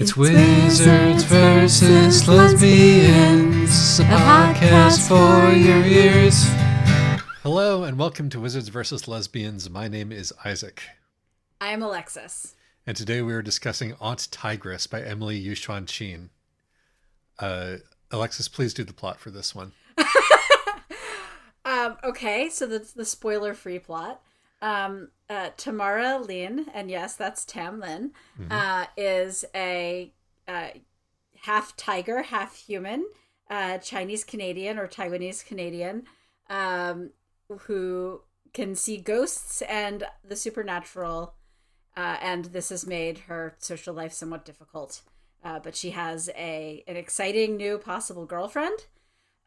It's Wizards versus Lesbians, a podcast for your ears. Hello and welcome to Wizards versus Lesbians. My name is Isaac. I am Alexis. And today we are discussing Aunt Tigress by Emily Yuxuan Qin. Alexis, please do the plot for this one. Okay, so the spoiler-free plot. Tamara Lin, and yes, that's Tam Lin, is a half tiger, half human, Chinese Canadian or Taiwanese Canadian, who can see ghosts and the supernatural, and this has made her social life somewhat difficult. But she has an exciting new possible girlfriend,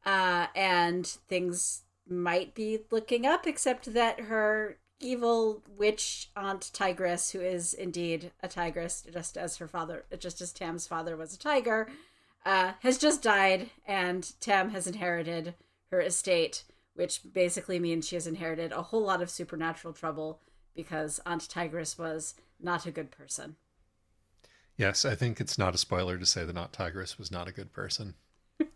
and things might be looking up, except that her evil witch Aunt Tigress, who is indeed a tigress, just as Tam's father was a tiger, has just died, and Tam has inherited her estate, which basically means she has inherited a whole lot of supernatural trouble because Aunt Tigress was not a good person. Yes, I think it's not a spoiler to say that Aunt Tigress was not a good person.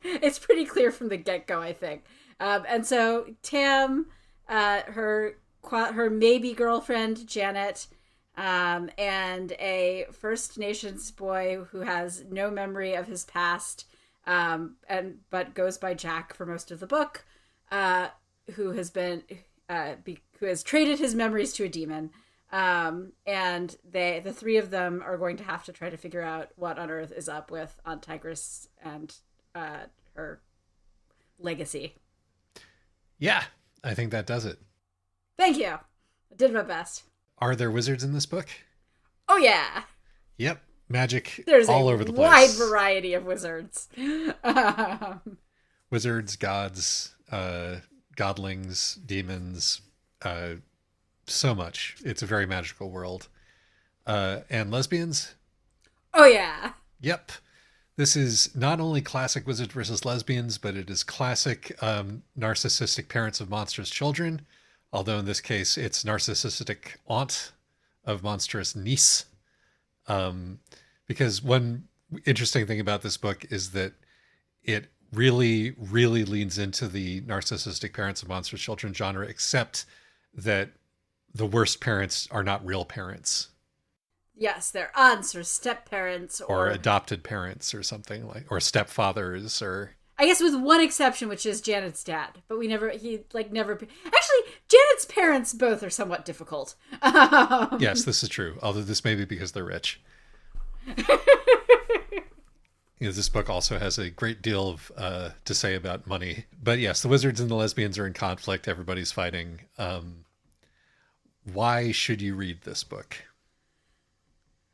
It's pretty clear from the get-go, I think. And so Tam, her maybe girlfriend, Janet, and a First Nations boy who has no memory of his past, but goes by Jack for most of the book, who has traded his memories to a demon. And the three of them are going to have to try to figure out what on earth is up with Aunt Tigress and her legacy. Yeah, I think that does it. Thank you. I did my best. Are there wizards in this book? Oh, yeah. Yep. Magic There's all over the place. There's a wide variety of wizards. Wizards, gods, godlings, demons, so much. It's a very magical world. And lesbians? Oh, yeah. Yep. This is not only classic Wizards versus Lesbians, but it is classic narcissistic parents of monstrous children. Although in this case, it's narcissistic aunt of monstrous niece. Because one interesting thing about this book is that it really, really leans into the narcissistic parents of monstrous children genre, except that the worst parents are not real parents. Yes, they're aunts or step-parents. Or adopted parents or something or stepfathers or... I guess with one exception, which is Janet's dad. But never... Actually, Janet's parents both are somewhat difficult. Yes, this is true. Although this may be because they're rich. This book also has a great deal of to say about money. But yes, the wizards and the lesbians are in conflict. Everybody's fighting. Why should you read this book?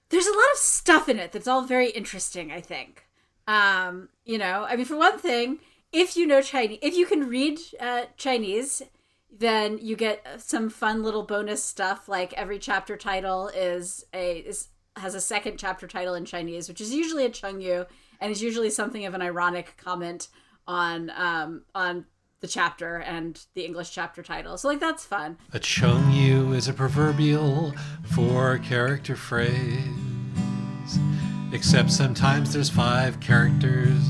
There's a lot of stuff in it that's all very interesting, I think. For one thing, if you know Chinese, if you can read Chinese, then you get some fun little bonus stuff. Like every chapter title has a second chapter title in Chinese, which is usually a Chengyu, and is usually something of an ironic comment on the chapter and the English chapter title. So that's fun. A Chengyu is a proverbial four-character phrase, except sometimes there's 5 characters.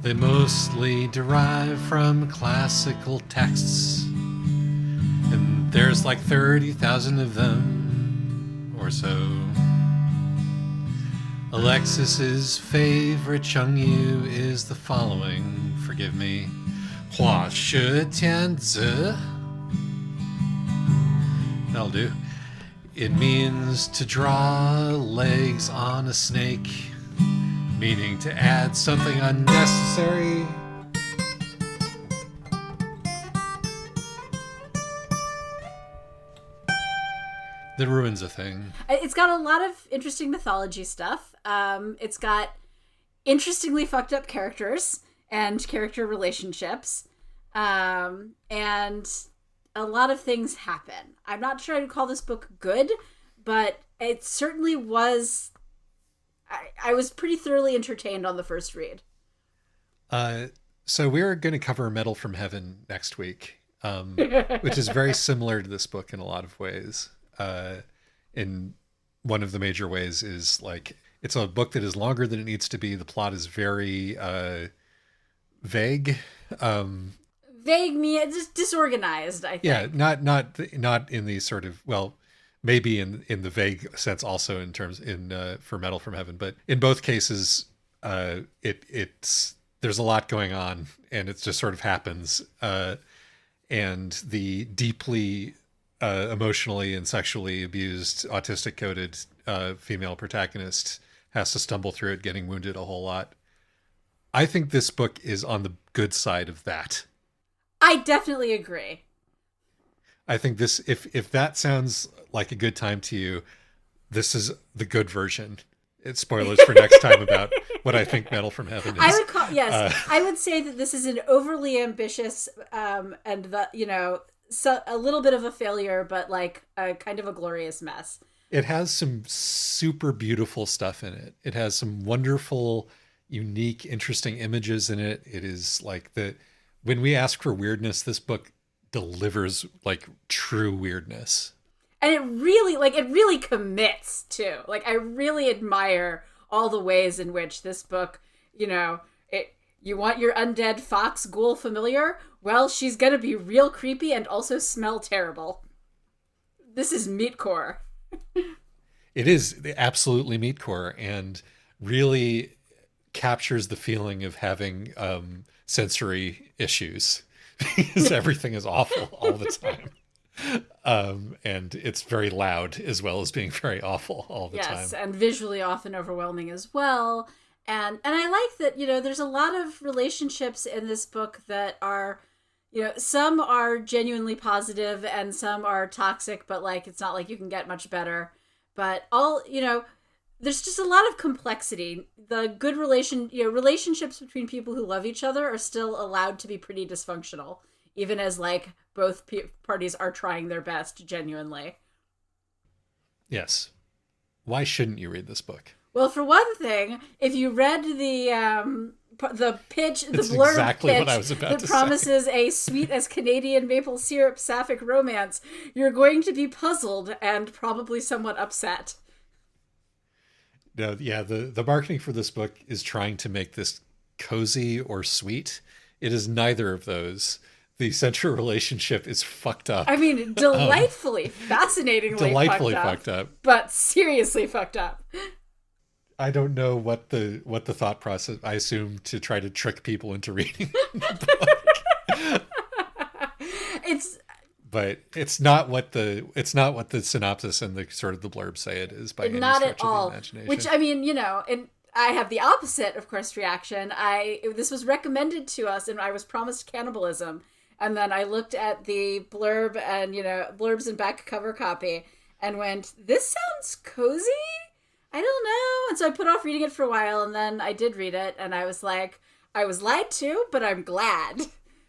They mostly derive from classical texts, and there's 30,000 of them or so. Alexis's favorite Chengyu is the following. Forgive me. 花式天子. That'll do. It means to draw legs on a snake, meaning to add something unnecessary. That ruins a thing. It's got a lot of interesting mythology stuff. It's got interestingly fucked up characters and character relationships. And a lot of things happen. I'm not sure I'd call this book good, but it certainly was... I was pretty thoroughly entertained on the first read. So we're going to cover Metal from Heaven next week, which is very similar to this book in a lot of ways. In one of the major ways is like it's a book that is longer than it needs to be. The plot is very vague. Vague me, just disorganized, I Yeah, think. not in the sort of, well, maybe in the vague sense also in terms in for Metal from Heaven, but in both cases, it's there's a lot going on and it just sort of happens, and the deeply emotionally and sexually abused, autistic coded female protagonist has to stumble through it, getting wounded a whole lot. I think this book is on the good side of that. I definitely agree. I think this, if that sounds like a good time to you, this is the good version. It's spoilers for next time about what I think Metal from Heaven I is. would call yes. I would say that this is an overly ambitious and the so a little bit of a failure, but like a kind of a glorious mess. It has some super beautiful stuff in it. It has some wonderful, unique, interesting images in it. It is like the when we ask for weirdness, this book delivers like true weirdness. And it really commits too. Like I really admire all the ways in which this book, it you want your undead fox ghoul familiar? Well, she's gonna be real creepy and also smell terrible. This is meatcore. It is absolutely meatcore and really captures the feeling of having sensory issues because everything is awful all the time. And it's very loud as well as being very awful all the time. Yes, and visually often overwhelming as well. And I like that, there's a lot of relationships in this book that are, some are genuinely positive and some are toxic, but like it's not like you can get much better. But there's just a lot of complexity. The good relationships between people who love each other are still allowed to be pretty dysfunctional, even as like both parties are trying their best genuinely. Yes. Why shouldn't you read this book? Well, for one thing, if you read the pitch, the That's blurb exactly pitch what I was about that to promises a sweet as Canadian maple syrup sapphic romance, you're going to be puzzled and probably somewhat upset. No, yeah, the marketing for this book is trying to make this cozy or sweet. It is neither of those. The central relationship is fucked up. I mean, delightfully, fascinatingly fucked up, but seriously fucked up. I don't know what the thought process. I assume to try to trick people into reading the book. It's But it's not what the synopsis and the sort of the blurb say it is by any not stretch at all. of the imagination. Which I mean, and I have the opposite, of course, reaction. This was recommended to us, and I was promised cannibalism, and then I looked at the blurb and blurbs and back cover copy, and went, "This sounds cozy." I don't know, and so I put off reading it for a while, and then I did read it, and I was like, I was lied to, but I'm glad.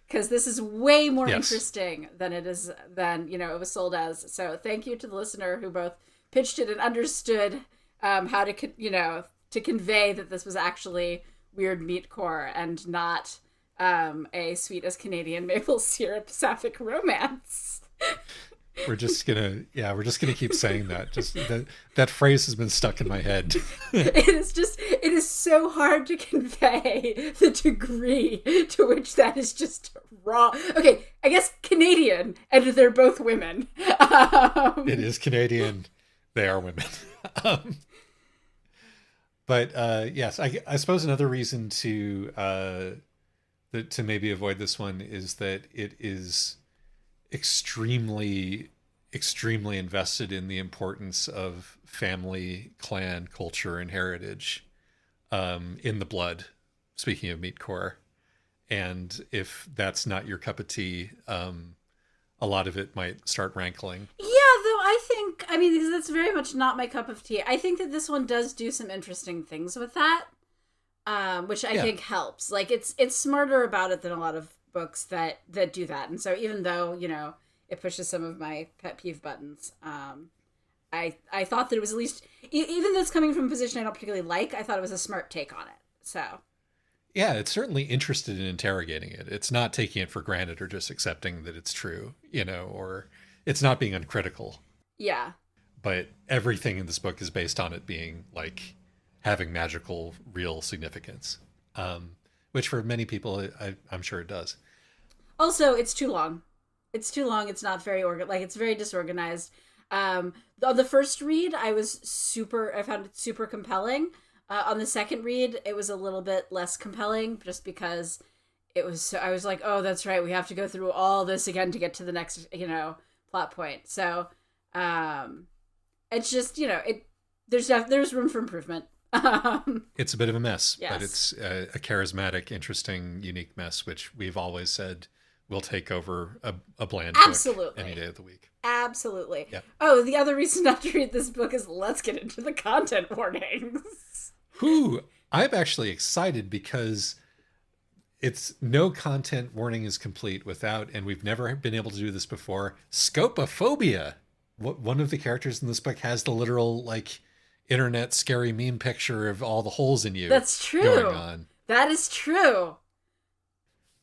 Because this is way more interesting than it it was sold as. So thank you to the listener who both pitched it and understood how to to convey that this was actually weird meatcore and not a sweet as Canadian maple syrup sapphic romance. We're just gonna keep saying that. Just that phrase has been stuck in my head. It is so hard to convey the degree to which that is just raw. Okay, I guess Canadian, and they're both women. It is Canadian. They are women. But yes, I suppose another reason to maybe avoid this one is that it is extremely invested in the importance of family, clan, culture, and heritage in the blood, speaking of meatcore. And if that's not your cup of tea, a lot of it might start rankling. Yeah, though I mean, that's very much not my cup of tea. I think that this one does do some interesting things with that, which I think helps. Like, it's smarter about it than a lot of books that do that. And so even though, it pushes some of my pet peeve buttons, I thought that it was at least, even though it's coming from a position I don't particularly like, I thought it was a smart take on it. So... Yeah, it's certainly interested in interrogating it. It's not taking it for granted or just accepting that it's true, or it's not being uncritical. Yeah. but everything in this book is based on it being like having magical, real significance, which for many people, I'm sure it does. Also, it's too long. It's too long. It's not very like it's very disorganized. On the first read, I found it super compelling. On the second read, it was a little bit less compelling, just because I was like, oh, that's right, we have to go through all this again to get to the next, plot point. So, it's just, there's room for improvement. It's a bit of a mess, Yes. but it's a charismatic, interesting, unique mess, which we've always said will take over a bland Absolutely. book any day of the week. Absolutely. Yep. Oh, the other reason not to read this book is let's get into the content warnings. Whew, I'm actually excited because it's no content warning is complete without, and we've never been able to do this before, scopophobia. One of the characters in this book has the literal, like, internet scary meme picture of all the holes in you. That's true. Going on. That is true.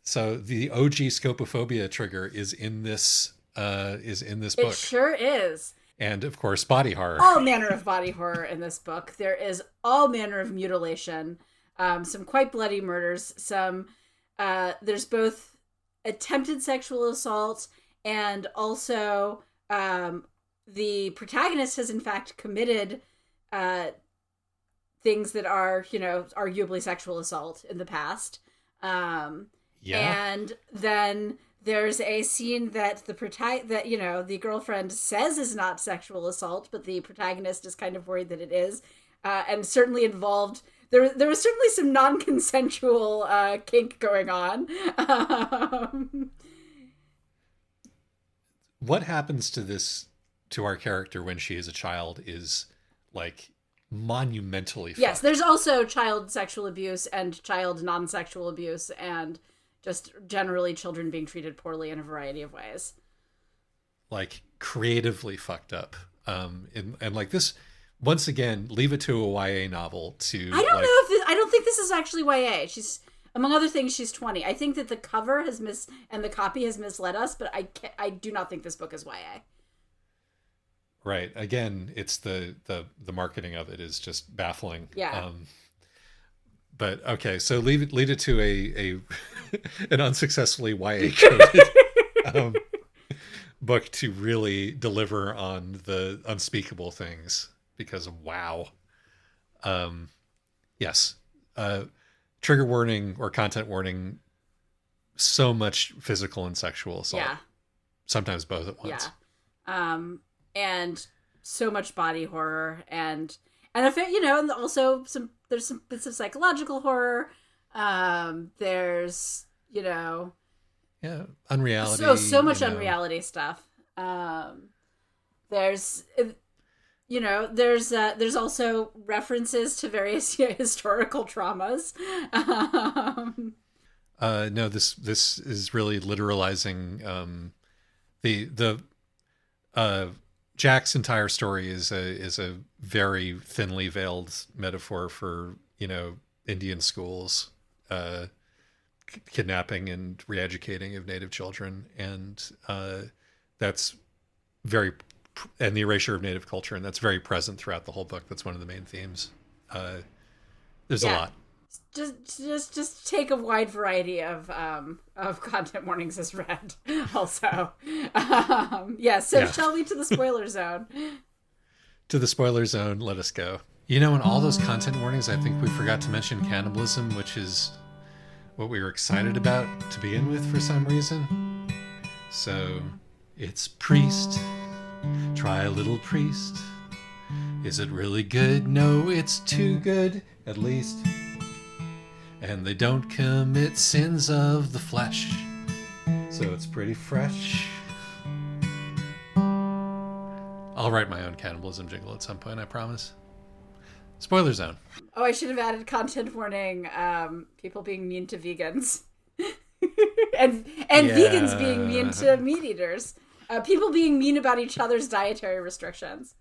So the OG scopophobia trigger is in this book. It sure is. And of course, body horror. All manner of body horror in this book. There is all manner of mutilation, some quite bloody murders, there's both attempted sexual assault, and also the protagonist has in fact committed things that are, arguably sexual assault in the past. And then there's a scene that the girlfriend says is not sexual assault, but the protagonist is kind of worried that it is, and certainly involved. There was certainly some non-consensual kink going on. What happens to our character when she is a child is like monumentally Yes, fucked. there's also child sexual abuse and child non-sexual abuse, and just generally children being treated poorly in a variety of ways. Like creatively fucked up. And like this, once again, leave it to a YA novel to. I don't think this is actually YA. She's, among other things, she's 20. I think that the cover and the copy has misled us, but I do not think this book is YA. Right. Again, it's the marketing of it is just baffling. Yeah. But okay, so lead it to a an unsuccessfully YA coded book to really deliver on the unspeakable things, because wow. Yes. Trigger warning or content warning, so much physical and sexual assault. Yeah. Sometimes both at once. Yeah. And so much body horror, and if it, and also there's some bits of psychological horror. There's, Yeah, unreality. So much unreality stuff. There's there's also references to various historical traumas. No, this is really literalizing the Jack's entire story is a very thinly veiled metaphor for Indian schools, kidnapping and re-educating of Native children, and that's and the erasure of Native culture, and that's very present throughout the whole book. That's one of the main themes. There's a lot. Just take a wide variety of content warnings as read. Also, shall we to the spoiler zone? To the spoiler zone, let us go. In all those content warnings, I think we forgot to mention cannibalism, which is what we were excited about to begin with for some reason. So, it's priest. Try a little priest. Is it really good? No, it's too good, at least. And they don't commit sins of the flesh, so it's pretty fresh. I'll write my own cannibalism jingle at some point, I promise. Spoiler zone. Oh, I should have added content warning, people being mean to vegans. and vegans being mean to meat eaters. People being mean about each other's dietary restrictions.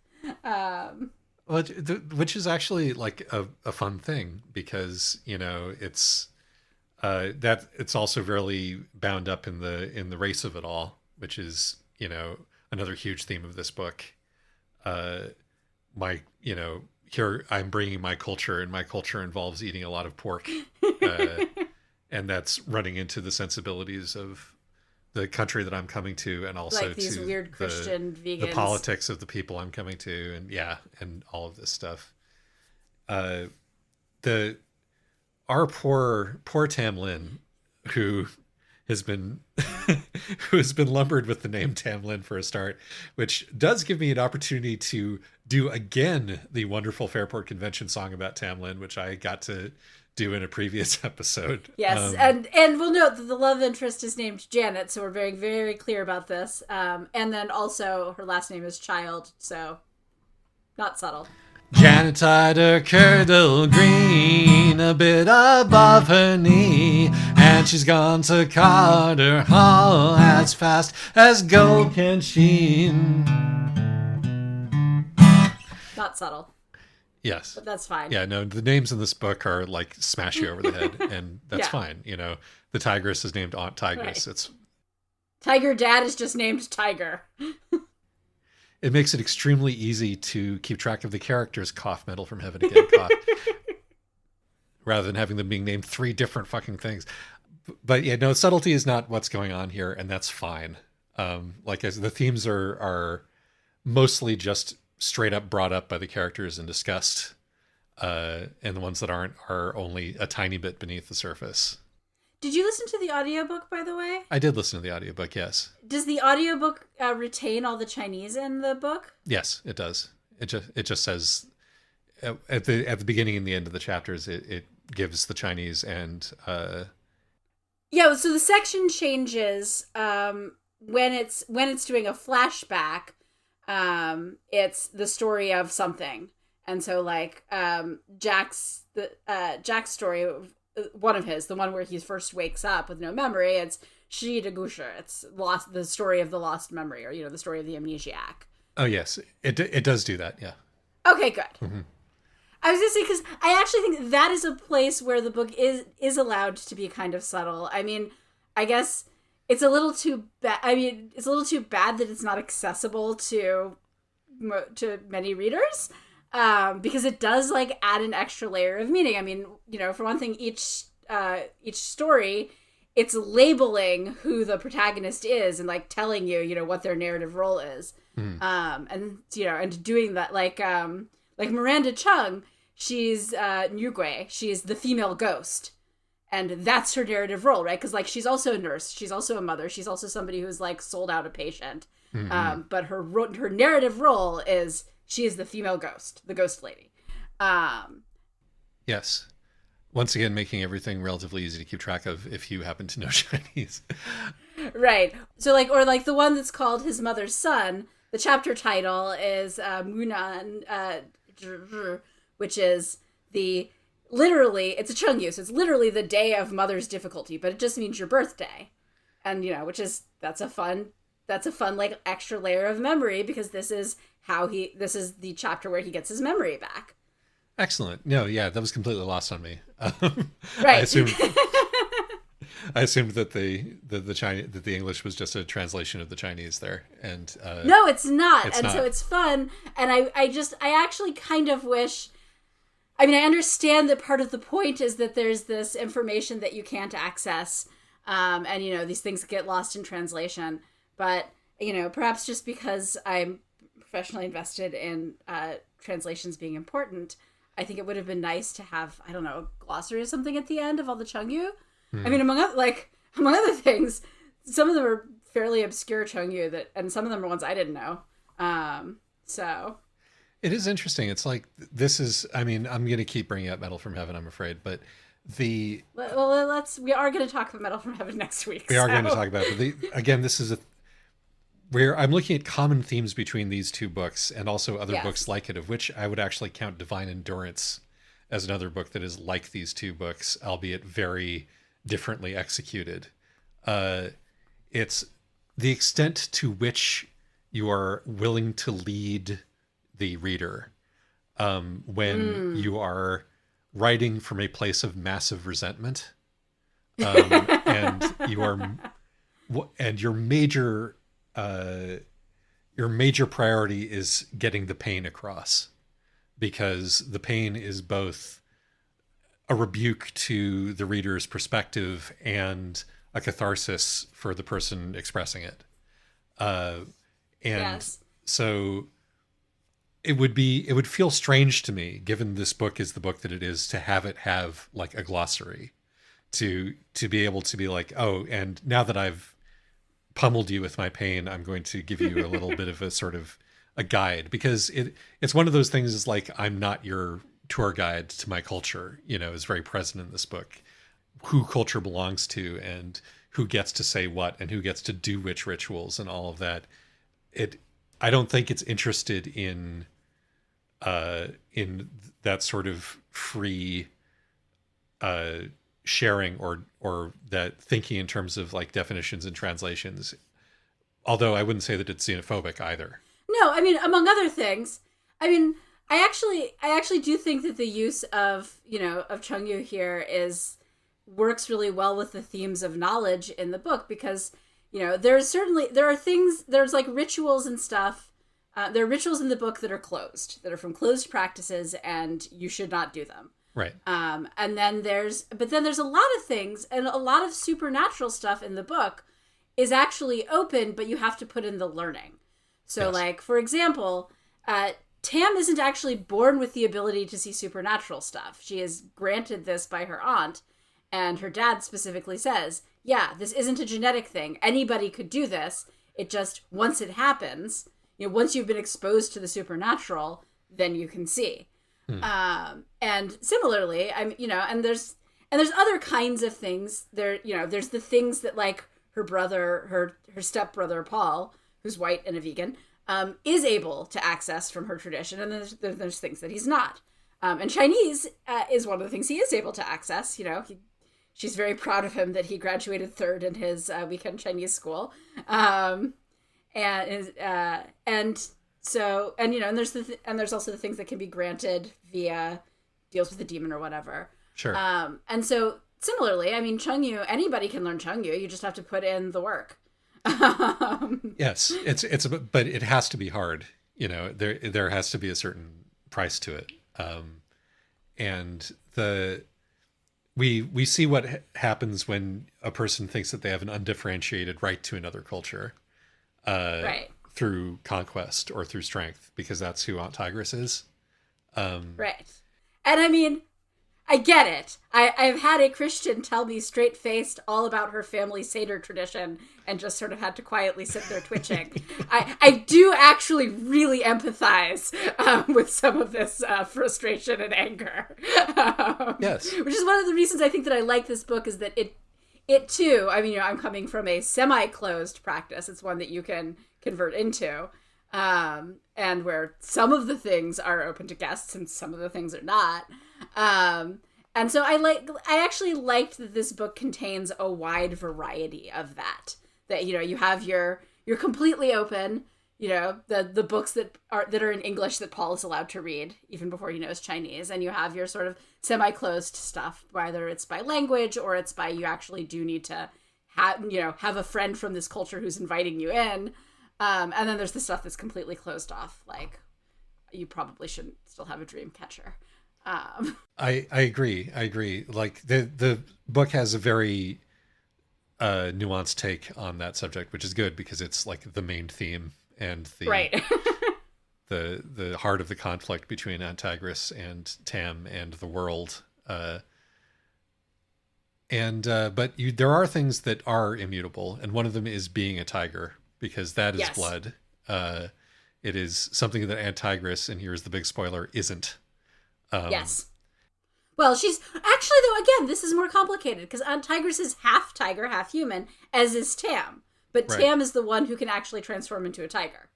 Which is actually like a fun thing, because it's that it's also very bound up in the race of it all, which is another huge theme of this book. my, here I'm bringing my culture, and my culture involves eating a lot of pork. And that's running into the sensibilities of the country that I'm coming to, and also like these to weird Christian the vegans. politics of the people I'm coming to, and all of this stuff. The our poor Tamlin, who has been who has been lumbered with the name Tamlin for a start, which does give me an opportunity to do again the wonderful Fairport Convention song about Tamlin, which I got to do in a previous episode. Yes, and we'll note that the love interest is named Janet, so we're very, very clear about this. And then also her last name is Child, so not subtle. Janet tied her kirtle green a bit above her knee, and she's gone to Carter Hall as fast as gold can sheen. Not subtle. Yes. But that's fine. Yeah, no, the names in this book are like smash you over the head, and that's fine. The Tigress is named Aunt Tigress. Right. It's Tiger Dad is just named Tiger. It makes it extremely easy to keep track of the characters. Cough, metal from heaven again, cough. Rather than having them being named 3 different fucking things. But yeah, no, subtlety is not what's going on here, and that's fine. As the themes are mostly just straight up brought up by the characters and discussed, and the ones that aren't are only a tiny bit beneath the surface. Did you listen to the audiobook, by the way? I did listen to the audiobook, yes. Does the audiobook retain all the Chinese in the book? Yes, it does. It just says at the beginning and the end of the chapters, it gives the Chinese and yeah. So the section changes when it's doing a flashback. It's the story of something, and so like Jack's story. One of his, the one where he first wakes up with no memory, it's Shi de Gusher. It's the story of the lost memory, or the story of the amnesiac. Oh yes, it does do that. Yeah. Okay, good. Mm-hmm. I was gonna say, because I actually think that is a place where the book is allowed to be kind of subtle. I mean, I guess it's a little too bad. I mean, it's a little too bad that it's not accessible to many readers. Because it does like add an extra layer of meaning. I mean, for one thing, each story, it's labeling who the protagonist is and like telling you, what their narrative role is. And doing that, like Miranda Chung, she's Nyugwe, she's the female ghost, and that's her narrative role, right? Because like she's also a nurse, she's also a mother, she's also somebody who's like sold out a patient. But her narrative role is she is the female ghost, the ghost lady. Yes. Once again, making everything relatively easy to keep track of if you happen to know Chinese. Right. So like the one that's called His Mother's Son, the chapter title is Munan, which is literally, it's a Chengyu, so it's literally the day of mother's difficulty, but it just means your birthday. And, that's a fun like extra layer of memory, because this is the chapter where he gets his memory back. Excellent. No, yeah, that was completely lost on me. Right. I assumed that the English was just a translation of the Chinese there, and no, it's not. It's not. So it's fun, and I actually kind of wish. I mean, I understand that part of the point is that there's this information that you can't access, and these things get lost in translation. But perhaps just because I'm professionally invested in translations being important, I think it would have been nice to have, I don't know, a glossary or something at the end of all the Chengyu. I mean, among other things, some of them are fairly obscure Chengyu and some of them are ones I didn't know. So it is interesting. It's like I'm going to keep bringing up Metal from Heaven, I'm afraid, but we are going to talk about Metal from Heaven next week. We are going to talk about it. Again, this is where I'm looking at common themes between these two books and also other books like it, of which I would actually count Divine Endurance as another book that is like these two books, albeit very differently executed. It's the extent to which you are willing to lead the reader when you are writing from a place of massive resentment, and your major your major priority is getting the pain across, because the pain is both a rebuke to the reader's perspective and a catharsis for the person expressing it. Uh, and Yes. so it would feel strange to me, given this book is the book that it is, to have it have like a glossary, to be able to be like, oh, and now that I've pummeled you with my pain, I'm going to give you a little bit of a sort of a guide, because it's one of those things, is like, I'm not your tour guide to my culture, is very present in this book. Who culture belongs to, and who gets to say what, and who gets to do which rituals, and all of that. It I don't think it's interested in that sort of free uh sharing, or that thinking in terms of like definitions and translations. Although I wouldn't say that it's xenophobic either. No, I mean, among other things, I mean, I actually do think that the use of, of Chungyu here works really well with the themes of knowledge in the book, because, there are things, there's like rituals and stuff. There are rituals in the book that are closed, that are from closed practices, and you should not do them. Right. And then there's a lot of things, and a lot of supernatural stuff in the book is actually open, but you have to put in the learning. So, Yes. like, for example, Tam isn't actually born with the ability to see supernatural stuff. She is granted this by her aunt, and her dad specifically says, yeah, this isn't a genetic thing. Anybody could do this. It just, once it happens, once you've been exposed to the supernatural, then you can see. And similarly, there's other kinds of things there. There's the things that, like, her brother, her stepbrother Paul, who's white and a vegan, is able to access from her tradition, and there's things that he's not. And Chinese is one of the things he is able to access. She's very proud of him that he graduated third in his weekend Chinese school, and there's also the things that can be granted via deals with the demon or whatever. Sure. And so similarly, I mean, Chungyu, anybody can learn Chungyu. You just have to put in the work. Yes, but it has to be hard. There has to be a certain price to it. And we see what happens when a person thinks that they have an undifferentiated right to another culture, Right. through conquest or through strength, because that's who Aunt Tigress is. Right. And I mean, I get it. I've had a Christian tell me straight-faced all about her family Seder tradition, and just sort of had to quietly sit there twitching. I do actually really empathize with some of this frustration and anger. Yes. Which is one of the reasons I think that I like this book, is that it too, I mean, I'm coming from a semi-closed practice. It's one that you can convert into. And where some of the things are open to guests and some of the things are not. And so I actually liked that this book contains a wide variety of that. That, you have you're completely open, the books that are in English that Paul is allowed to read even before he knows Chinese, and you have your sort of semi-closed stuff, whether it's by language or it's by, you actually do need to have a friend from this culture who's inviting you in. And then there's the stuff that's completely closed off, like, you probably shouldn't still have a dream catcher. I agree. Like, the book has a very nuanced take on that subject, which is good, because it's like the main theme and the Right. the heart of the conflict between Aunt Tigress and Tam and the world. But there are things that are immutable, and one of them is being a tiger, because that is Yes. blood. It is something that Aunt Tigress, and here's the big spoiler, isn't. Yes. Well, she's actually, though, again, this is more complicated, because Aunt Tigress is half tiger, half human, as is Tam. But Right. Tam is the one who can actually transform into a tiger.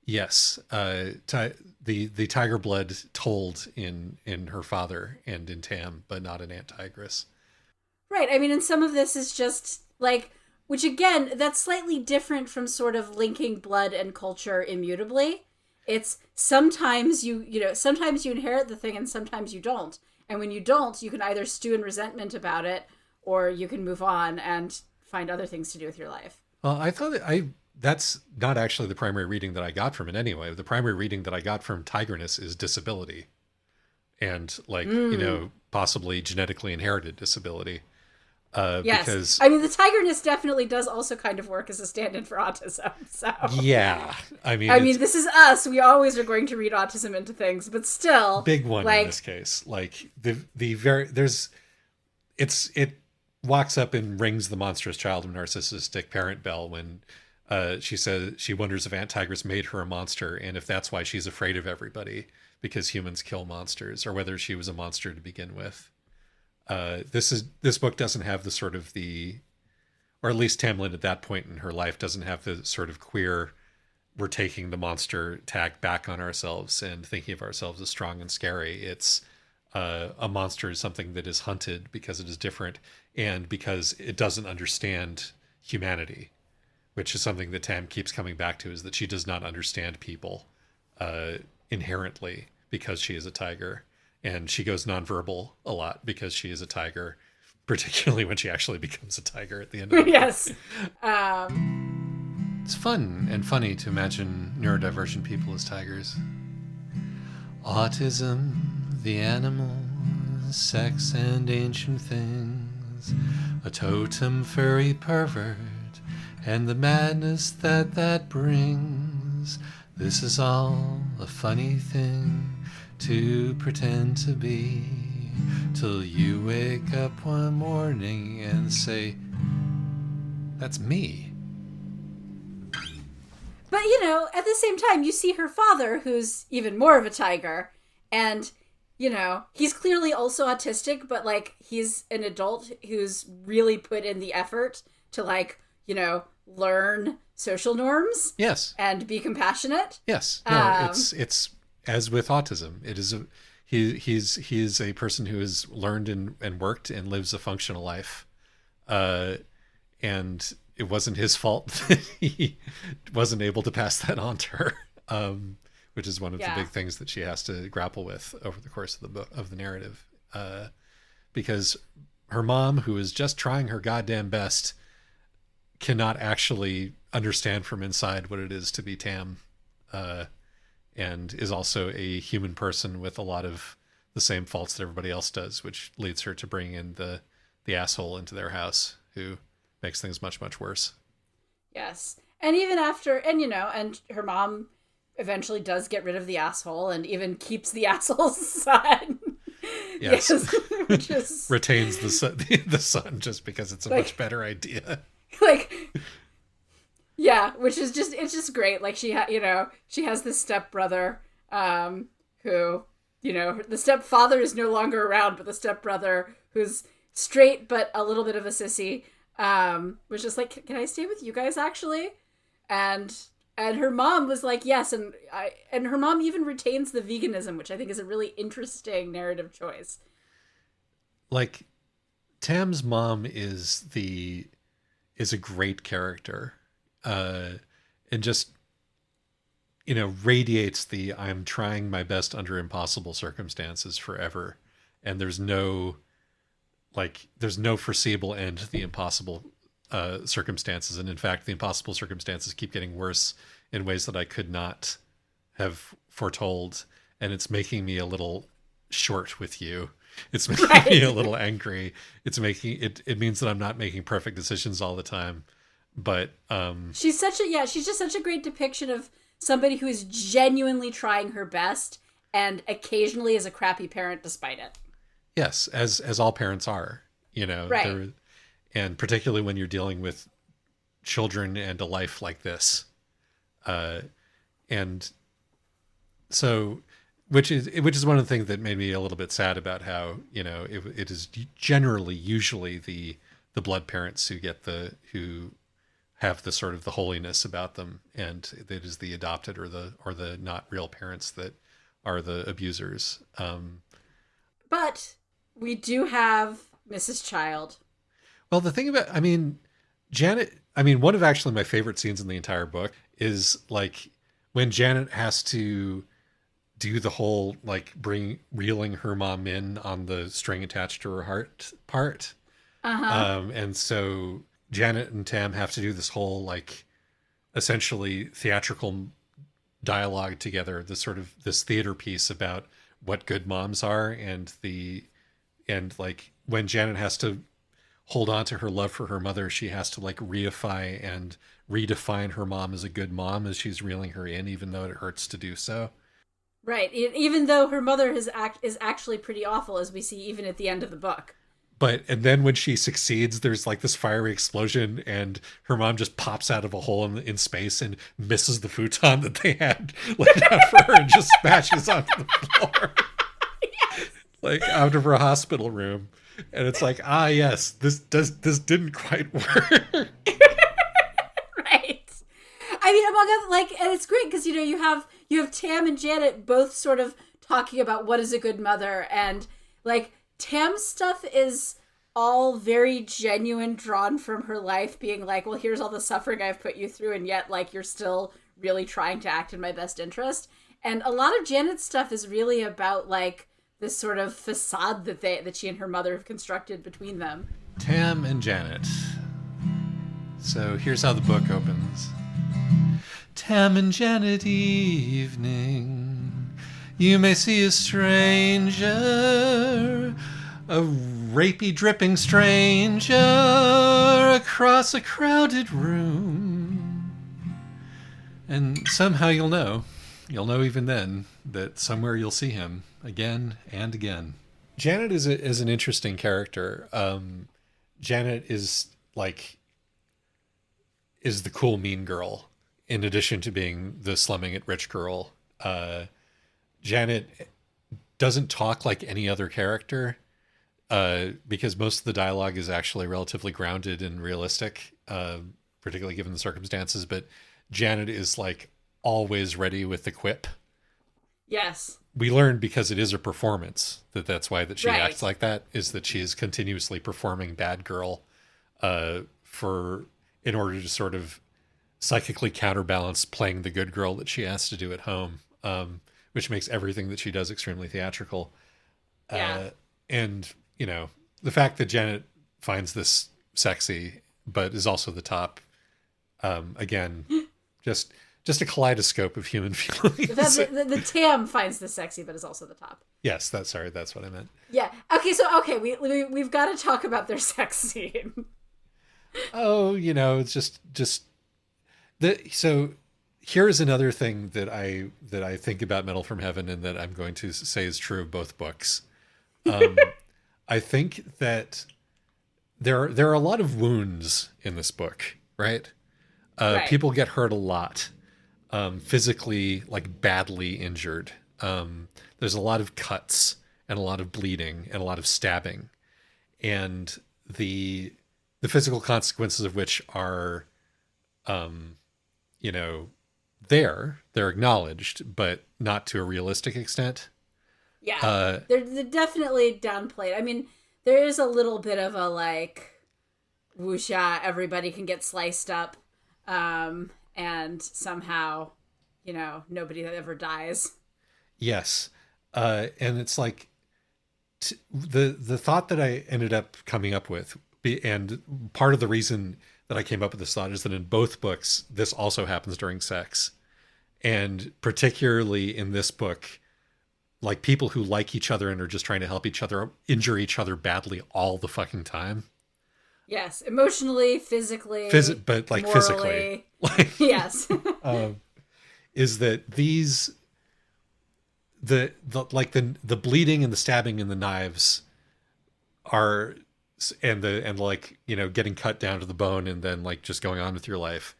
Yes, the tiger blood told in her father and in Tam, but not in Aunt Tigress. Right. I mean, and some of this is just like, which again, that's slightly different from sort of linking blood and culture immutably. It's sometimes sometimes you inherit the thing and sometimes you don't. And when you don't, you can either stew in resentment about it, or you can move on and find other things to do with your life. Well, I thought that's not actually the primary reading that I got from it anyway. The primary reading that I got from Tigress is disability, and like, Mm. possibly genetically inherited disability. Yes. Because I mean, the tigerness definitely does also kind of work as a stand-in for autism. So, yeah, I mean, I it's mean, this is us. We always are going to read autism into things, but still, big one in this like, case. Like the very there's it walks up and rings the monstrous child of narcissistic parent bell when she says she wonders if Aunt Tigress made her a monster, and if that's why she's afraid of everybody, because humans kill monsters, or whether she was a monster to begin with. This book doesn't have the sort of the, or at least Tamlin at that point in her life doesn't have the sort of queer, we're taking the monster tag back on ourselves and thinking of ourselves as strong and scary. It's a monster is something that is hunted because it is different and because it doesn't understand humanity, which is something that Tam keeps coming back to, is that she does not understand people inherently because she is a tiger. And she goes nonverbal a lot because she is a tiger, particularly when she actually becomes a tiger at the end of the book. yes. It's fun and funny to imagine neurodivergent people as tigers. Autism, the animal, sex and ancient things, a totem furry pervert, and the madness that brings. This is all a funny thing to pretend to be, till you wake up one morning and say, that's me. But, at the same time, you see her father, who's even more of a tiger, and, he's clearly also autistic, but, like, he's an adult who's really put in the effort to, like, learn social norms. Yes. And be compassionate. Yes. No, it's as with autism. It is he's a person who has learned and worked and lives a functional life. And it wasn't his fault that he wasn't able to pass that on to her, which is one of the big things that she has to grapple with over the course of the book, of the narrative, because her mom, who is just trying her goddamn best, cannot actually understand from inside what it is to be Tam, and is also a human person with a lot of the same faults that everybody else does, which leads her to bring in the asshole into their house who makes things much, much worse. Yes. And even after, and her mom eventually does get rid of the asshole and even keeps the asshole's son. Yes. Which is... Retains the son just because it's a much better idea. Like, yeah, which is just, it's just great. Like, she has this stepbrother, who, the stepfather is no longer around, but the stepbrother who's straight, but a little bit of a sissy, was just like, can I stay with you guys actually? And her mom was like, yes. And her mom even retains the veganism, which I think is a really interesting narrative choice. Like, Tam's mom is a great character, and just, radiates the I'm trying my best under impossible circumstances forever, and there's no foreseeable end to the impossible circumstances, and in fact the impossible circumstances keep getting worse in ways that I could not have foretold, and it's making me a little short with you. It's making me a little angry. It's making it means that I'm not making perfect decisions all the time. But she's just such a great depiction of somebody who is genuinely trying her best and occasionally is a crappy parent despite it. Yes, as all parents are, right. And particularly when you're dealing with children and a life like this, and so, which is one of the things that made me a little bit sad about how it is generally usually the blood parents who have the sort of the holiness about them, and it is the adopted or the not real parents that are the abusers. But we do have Mrs. Child. Well, the thing about, Janet, one of actually my favorite scenes in the entire book is like when Janet has to do the whole like reeling her mom in on the string attached to her heart part. Uh-huh. And so Janet and Tam have to do this whole like essentially theatrical dialogue together, this sort of this theater piece about what good moms are, and like when Janet has to hold on to her love for her mother, she has to like reify and redefine her mom as a good mom as she's reeling her in, even though it hurts to do so. Right. Even though her mother is actually pretty awful, as we see even at the end of the book. And then when she succeeds, there's like this fiery explosion, and her mom just pops out of a hole in space and misses the futon that they had laid out for her and just smashes onto the floor, like out of her hospital room. And it's like, ah, yes, this didn't quite work. Right. I mean, among other, like, and it's great because you have Tam and Janet both sort of talking about what is a good mother, and like Tam's stuff is all very genuine, drawn from her life, being like, well, here's all the suffering I've put you through, and yet like you're still really trying to act in my best interest. And a lot of Janet's stuff is really about like this sort of facade that she and her mother have constructed between them. Tam and Janet. So here's how the book opens. Tam and Janet evening. You may see a stranger, a rapey dripping stranger across a crowded room. And somehow you'll know even then that somewhere you'll see him again and again. Janet is an interesting character. Janet is the cool mean girl, in addition to being the slumming it rich girl. Janet doesn't talk like any other character, because most of the dialogue is actually relatively grounded and realistic, particularly given the circumstances. But Janet is like always ready with the quip. Yes. We learned, because it is a performance, that's why that she right. acts like that, is that she is continuously performing bad girl, in order to sort of psychically counterbalance playing the good girl that she has to do at home, which makes everything that she does extremely theatrical. Yeah. And, the fact that Janet finds this sexy, but is also the top, again, just a kaleidoscope of human feelings. The Tam finds this sexy, but is also the top. Yes, that's what I meant. Yeah. Okay, we've got to talk about their sex scene. Oh, it's just so here's another thing that I think about Metal from Heaven, and that I'm going to say is true of both books. I think that there are a lot of wounds in this book, right? Right. People get hurt a lot, physically, like badly injured. There's a lot of cuts and a lot of bleeding and a lot of stabbing, and the physical consequences of which are, they're acknowledged, but not to a realistic extent. Yeah, they're definitely downplayed. I mean, there is a little bit of a like, whoosha, everybody can get sliced up, and somehow, nobody ever dies. Yes, and it's like the thought that I ended up coming up with, and part of the reason that I came up with this thought is that in both books, this also happens during sex, and particularly in this book, like people who like each other and are just trying to help each other injure each other badly all the fucking time. Yes, emotionally, physically, but like morally. physically, like, yes, is that these the bleeding and the stabbing and the knives are, and getting cut down to the bone and then like just going on with your life.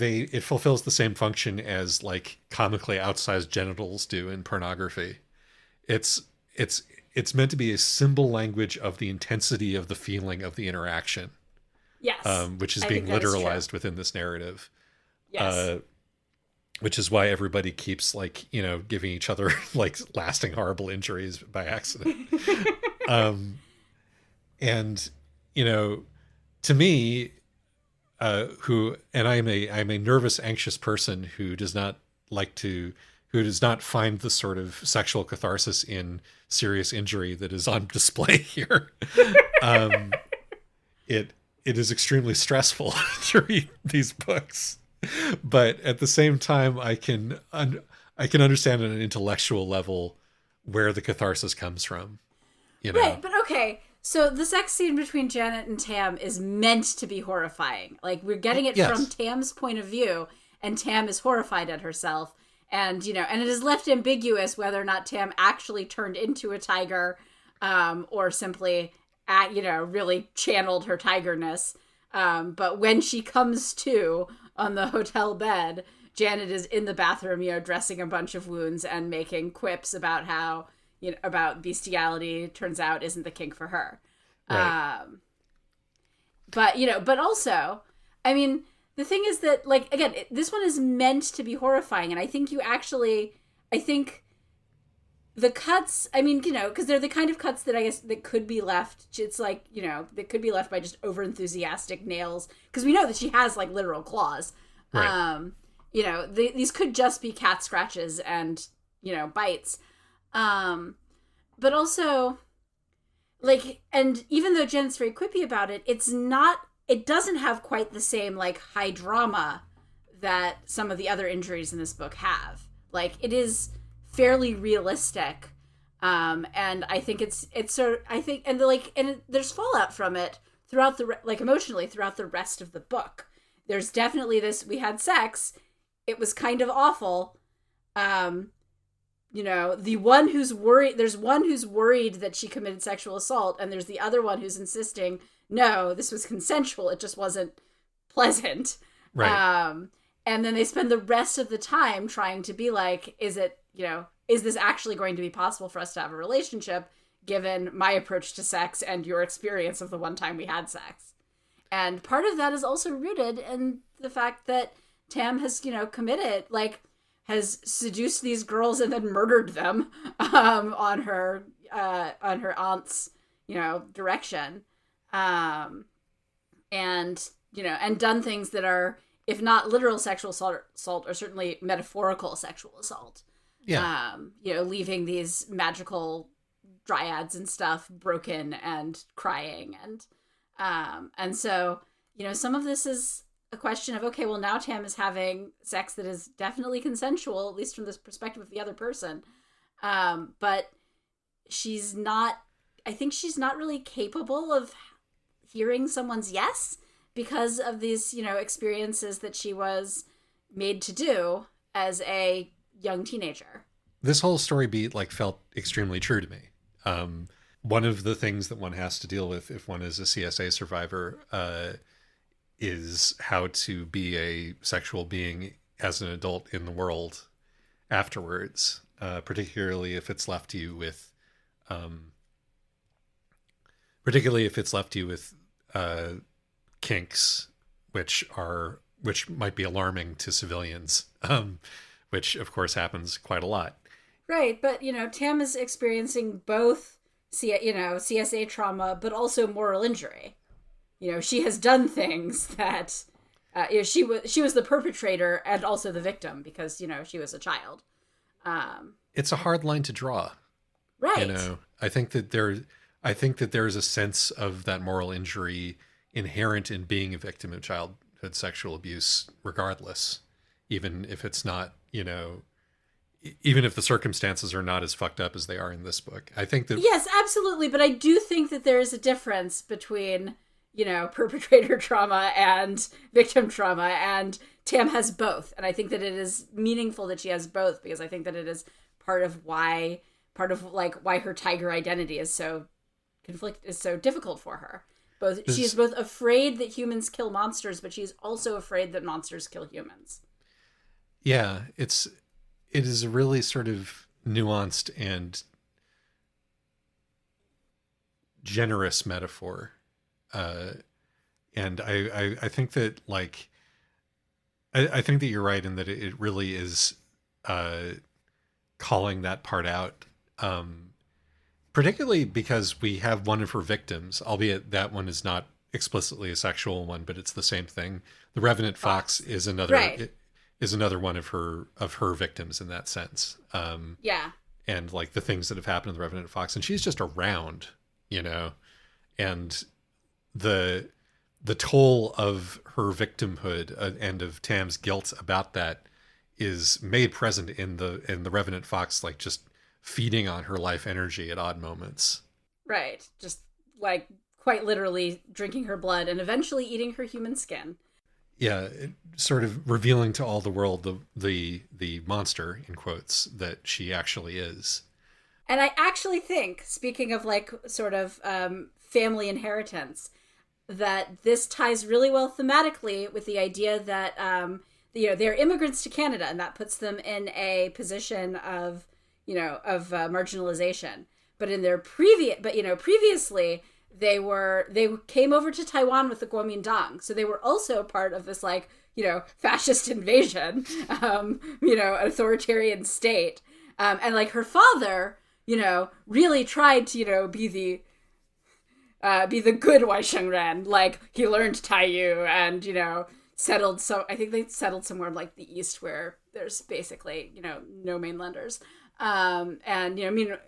It fulfills the same function as like comically outsized genitals do in pornography. It's meant to be a symbol language of the intensity of the feeling of the interaction. Yes, which is being literalized within this narrative. Yes. Which is why everybody keeps like, giving each other like lasting horrible injuries by accident. And, to me, I'm a nervous, anxious person who does not find the sort of sexual catharsis in serious injury that is on display here. It is extremely stressful to read these books. But at the same time, I can understand on an intellectual level where the catharsis comes from. You Right, know, but okay. So the sex scene between Janet and Tam is meant to be horrifying. Like we're getting it from yes, Tam's point of view, and Tam is horrified at herself. And and it is left ambiguous whether or not Tam actually turned into a tiger, or simply, really channeled her tigerness. But when she comes to on the hotel bed, Janet is in the bathroom, dressing a bunch of wounds and making quips about how about bestiality turns out isn't the kink for her. right. But also, I mean, the thing is that, like, again, this one is meant to be horrifying, and I think I think the cuts, I mean, because they're the kind of cuts that I guess that could be left. It's like, that could be left by just over enthusiastic nails, because we know that she has like literal claws. Right. These could just be cat scratches and bites. But also, like, and even though Jen's very quippy about it, it doesn't have quite the same like high drama that some of the other injuries in this book have. Like, it is fairly realistic. And I think it's sort of, I think, and there's fallout from it throughout emotionally throughout the rest of the book. There's definitely this, we had sex, it was kind of awful. The one who's worried, there's one who's worried that she committed sexual assault, and there's the other one who's insisting, no, this was consensual, it just wasn't pleasant. Right. And then they spend the rest of the time trying to be like, is this actually going to be possible for us to have a relationship given my approach to sex and your experience of the one time we had sex? And part of that is also rooted in the fact that Tam has, has seduced these girls and then murdered them on her aunt's direction, and done things that are, if not literal sexual assault, or certainly metaphorical sexual assault. Yeah. Leaving these magical dryads and stuff broken and crying, and so some of this is a question of, okay, well, now Tam is having sex that is definitely consensual, at least from the perspective of the other person. But I think she's not really capable of hearing someone's yes because of these, experiences that she was made to do as a young teenager. This whole story beat felt extremely true to me. One of the things that one has to deal with if one is a CSA survivor is how to be a sexual being as an adult in the world afterwards, particularly if it's left you with, kinks, which might be alarming to civilians, which of course happens quite a lot. Right, but Tam is experiencing both, CSA trauma, but also moral injury. She has done things that, she was the perpetrator and also the victim because she was a child. It's a hard line to draw. Right. I think that there's a sense of that moral injury inherent in being a victim of childhood sexual abuse, regardless, even if it's not, even if the circumstances are not as fucked up as they are in this book. I think that, yes, absolutely, but I do think that there is a difference between perpetrator trauma and victim trauma, and Tam has both. And I think that it is meaningful that she has both, because I think that it is part of why her tiger identity is so difficult for her. She is both afraid that humans kill monsters, but she's also afraid that monsters kill humans. Yeah, it is a really sort of nuanced and generous metaphor. And I think that I think that you're right in that it really is calling that part out, particularly because we have one of her victims, albeit that one is not explicitly a sexual one, but it's the same thing. The Revenant Fox is another, right. Is another one of her victims in that sense. Yeah. And the things that have happened to the Revenant Fox, and she's just around, and the the toll of her victimhood and of Tam's guilt about that is made present in the Revenant Fox, like just feeding on her life energy at odd moments. Right. Just like quite literally drinking her blood and eventually eating her human skin. Yeah, sort of revealing to all the world the monster in quotes that she actually is. And I actually think, speaking of like sort of family inheritance, that this ties really well thematically with the idea that they're immigrants to Canada, and that puts them in a position of marginalization. But in their previously they came over to Taiwan with the Kuomintang, so they were also part of this like fascist invasion, authoritarian state, and like her father, really tried to be the good Wai Shengren. Like he learned Taiyu and settled. So I think they settled somewhere like the east where there's basically no mainlanders.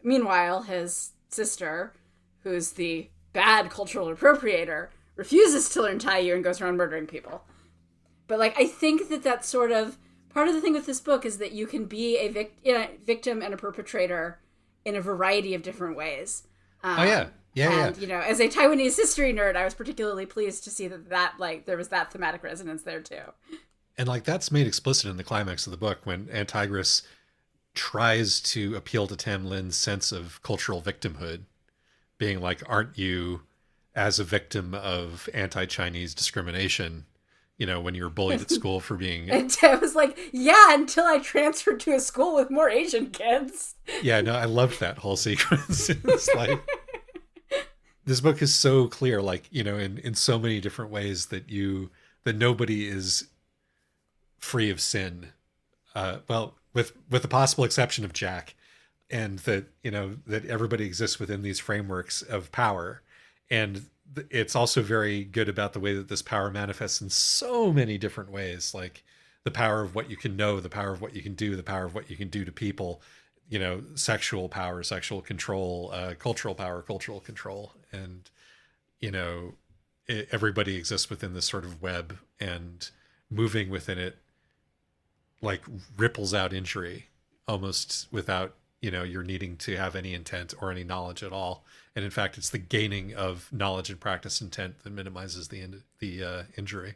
Meanwhile, his sister, who's the bad cultural appropriator, refuses to learn Taiyu and goes around murdering people. But like I think that's sort of part of the thing with this book is that you can be a victim and a perpetrator in a variety of different ways. Oh yeah. Yeah, and as a Taiwanese history nerd, I was particularly pleased to see that like there was that thematic resonance there too. And like that's made explicit in the climax of the book when Tigress tries to appeal to Tam Lin's sense of cultural victimhood, being like, "Aren't you, as a victim of anti-Chinese discrimination, when you were bullied at school for being..." And I was like, yeah, until I transferred to a school with more Asian kids. Yeah, no, I loved that whole sequence. It's like, this book is so clear, like, in so many different ways that nobody is free of sin. Well, with the possible exception of Jack, and that, that everybody exists within these frameworks of power. And it's also very good about the way that this power manifests in so many different ways, like the power of what you can know, the power of what you can do, the power of what you can do to people, sexual power, sexual control, cultural power, cultural control. And, everybody exists within this sort of web, and moving within it, like, ripples out injury almost without, you're needing to have any intent or any knowledge at all. And in fact, it's the gaining of knowledge and practice intent that minimizes the injury.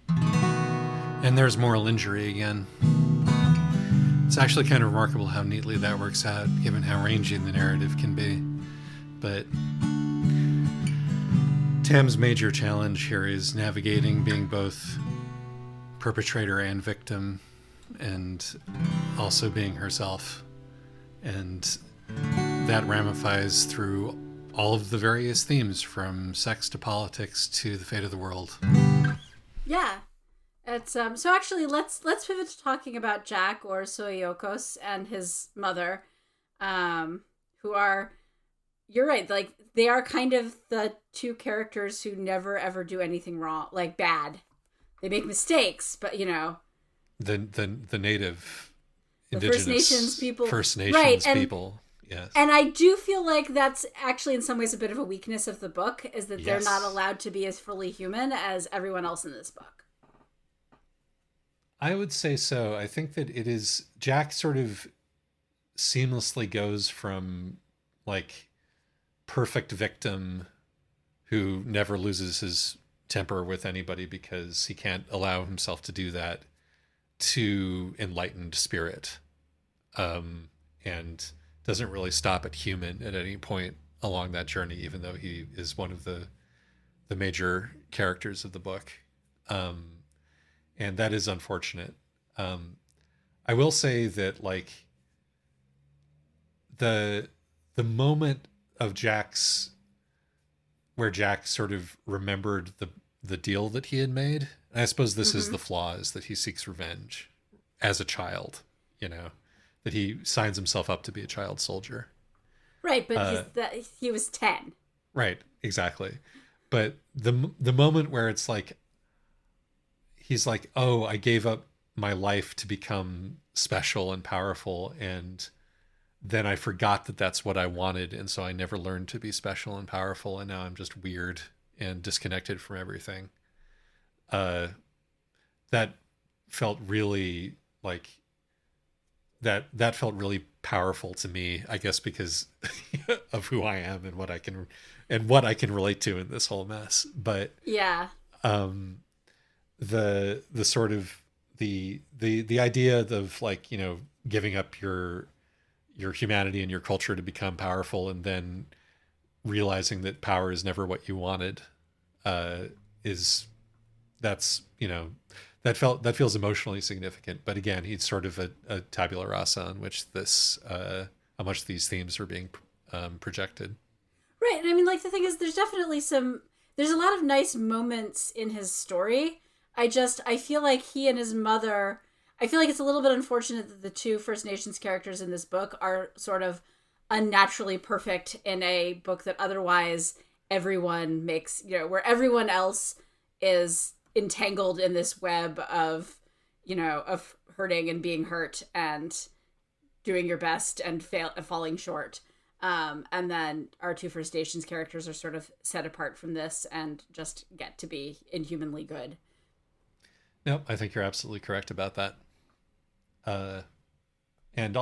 And there's moral injury again. It's actually kind of remarkable how neatly that works out, given how rangy the narrative can be. But Tam's major challenge here is navigating being both perpetrator and victim, and also being herself. And that ramifies through all of the various themes, from sex to politics to the fate of the world. Yeah. It's so actually let's pivot to talking about Jack, or Soyokos, and his mother, who are, you're right, like they are kind of the two characters who never ever do anything wrong, like bad. They make mistakes, but the native, the indigenous First Nations right, people. Yes. And I do feel like that's actually in some ways a bit of a weakness of the book, is that they're not allowed to be as fully human as everyone else in this book. I would say so. I think that it is, Jack sort of seamlessly goes from like perfect victim who never loses his temper with anybody because he can't allow himself to do that, to enlightened spirit, and doesn't really stop at human at any point along that journey, even though he is one of the major characters of the book. And that is unfortunate. I will say that like the moment of where Jack sort of remembered the deal that he had made. And I suppose this is the flaw, is that he seeks revenge as a child, that he signs himself up to be a child soldier. Right, but he was 10. Right, exactly. But the moment where it's like, he's like, oh, I gave up my life to become special and powerful, and then I forgot that that's what I wanted, and so I never learned to be special and powerful, and now I'm just weird and disconnected from everything. uh, that felt really like that felt really powerful to me, I guess, because of who I am and what I can relate to in this whole mess. But Yeah. um, the sort of the idea of like, giving up your humanity and your culture to become powerful, and then realizing that power is never what you wanted, uh, is that's that feels emotionally significant. But again, he's sort of a tabula rasa on which this on which these themes are being projected. Right. And I mean, like, the thing is, there's a lot of nice moments in his story. I feel like he and his mother, I feel like it's a little bit unfortunate that the two First Nations characters in this book are sort of unnaturally perfect in a book that otherwise everyone makes, where everyone else is entangled in this web of, of hurting and being hurt and doing your best and falling short. And then our two First Nations characters are sort of set apart from this and just get to be inhumanly good. No, I think you're absolutely correct about that. Uh, and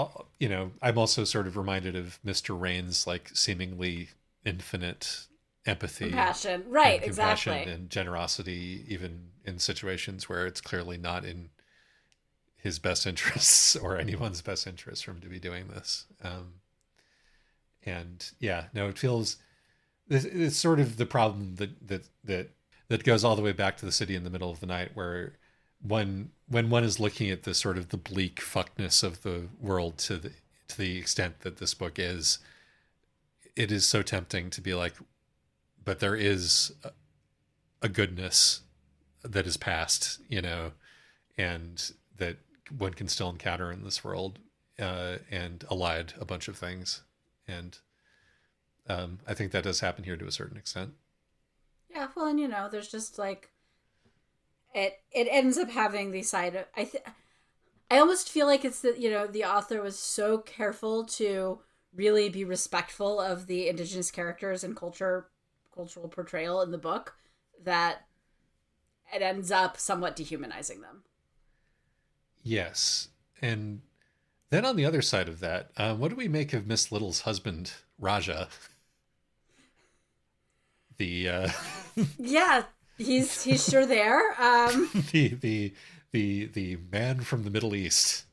I'm also sort of reminded of Mr. Rain's like seemingly infinite empathy Compassion. and Right, compassion exactly. and generosity, even in situations where it's clearly not in his best interests or anyone's best interest for him to be doing this. And yeah, no, it feels it's sort of the problem that goes all the way back to the city in the middle of the night, where when one is looking at the sort of the bleak fuckness of the world to the extent that this book is, it is so tempting to be like, but there is a goodness that is past, and that one can still encounter in this world, and allied a bunch of things. And I think that does happen here to a certain extent. Yeah, well, and there's just like it ends up having the side of I almost feel like it's that the author was so careful to really be respectful of the indigenous characters and cultural portrayal in the book that it ends up somewhat dehumanizing them. Yes. And then on the other side of that, what do we make of Miss Little's husband, Raja? The Yeah, he's sure there. the man from the Middle East,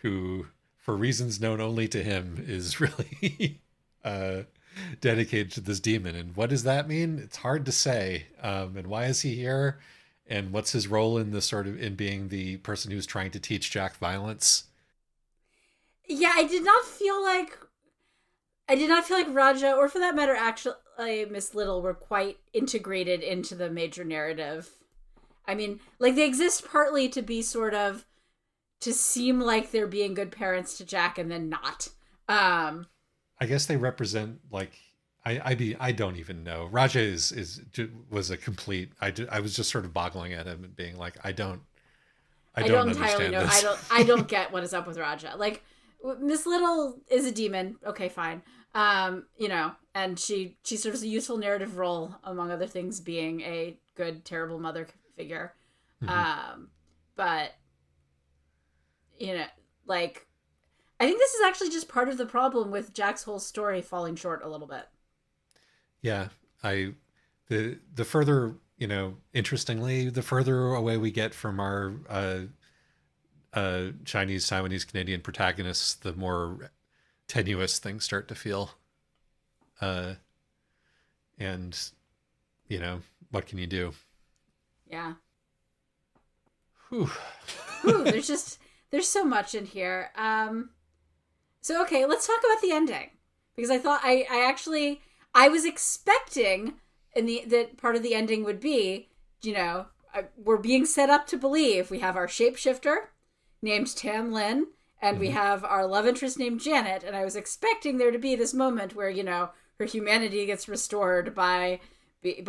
who, for reasons known only to him, is really uh, dedicated to this demon. And what does that mean? It's hard to say. And why is he here? And what's his role in the sort of in being the person who's trying to teach Jack violence? Yeah, I did not feel like Raja, or for that matter, actually Miss Little, were quite integrated into the major narrative. I mean, like, they exist partly to be sort of to seem like they're being good parents to Jack and then not. I guess they represent like I don't even know. Raja was a complete. I was just sort of boggling at him and being like, I I don't don't entirely understand know. this. I don't get what is up with Raja. Like, Miss Little is a demon. Okay, fine. And she serves a useful narrative role, among other things, being a good, terrible mother figure. Mm-hmm. But like, I think this is actually just part of the problem with Jack's whole story falling short a little bit. Yeah, I the further interestingly, the further away we get from our Chinese, Taiwanese, Canadian protagonists, the more tenuous things start to feel. Uh, and what can you do? Yeah. Whew. Ooh, there's so much in here. So okay, let's talk about the ending, because I thought I actually I was expecting that part of the ending would be, we're being set up to believe we have our shapeshifter named Tam Lin, and we Mm-hmm. have our love interest named Janet, and I was expecting there to be this moment where her humanity gets restored by the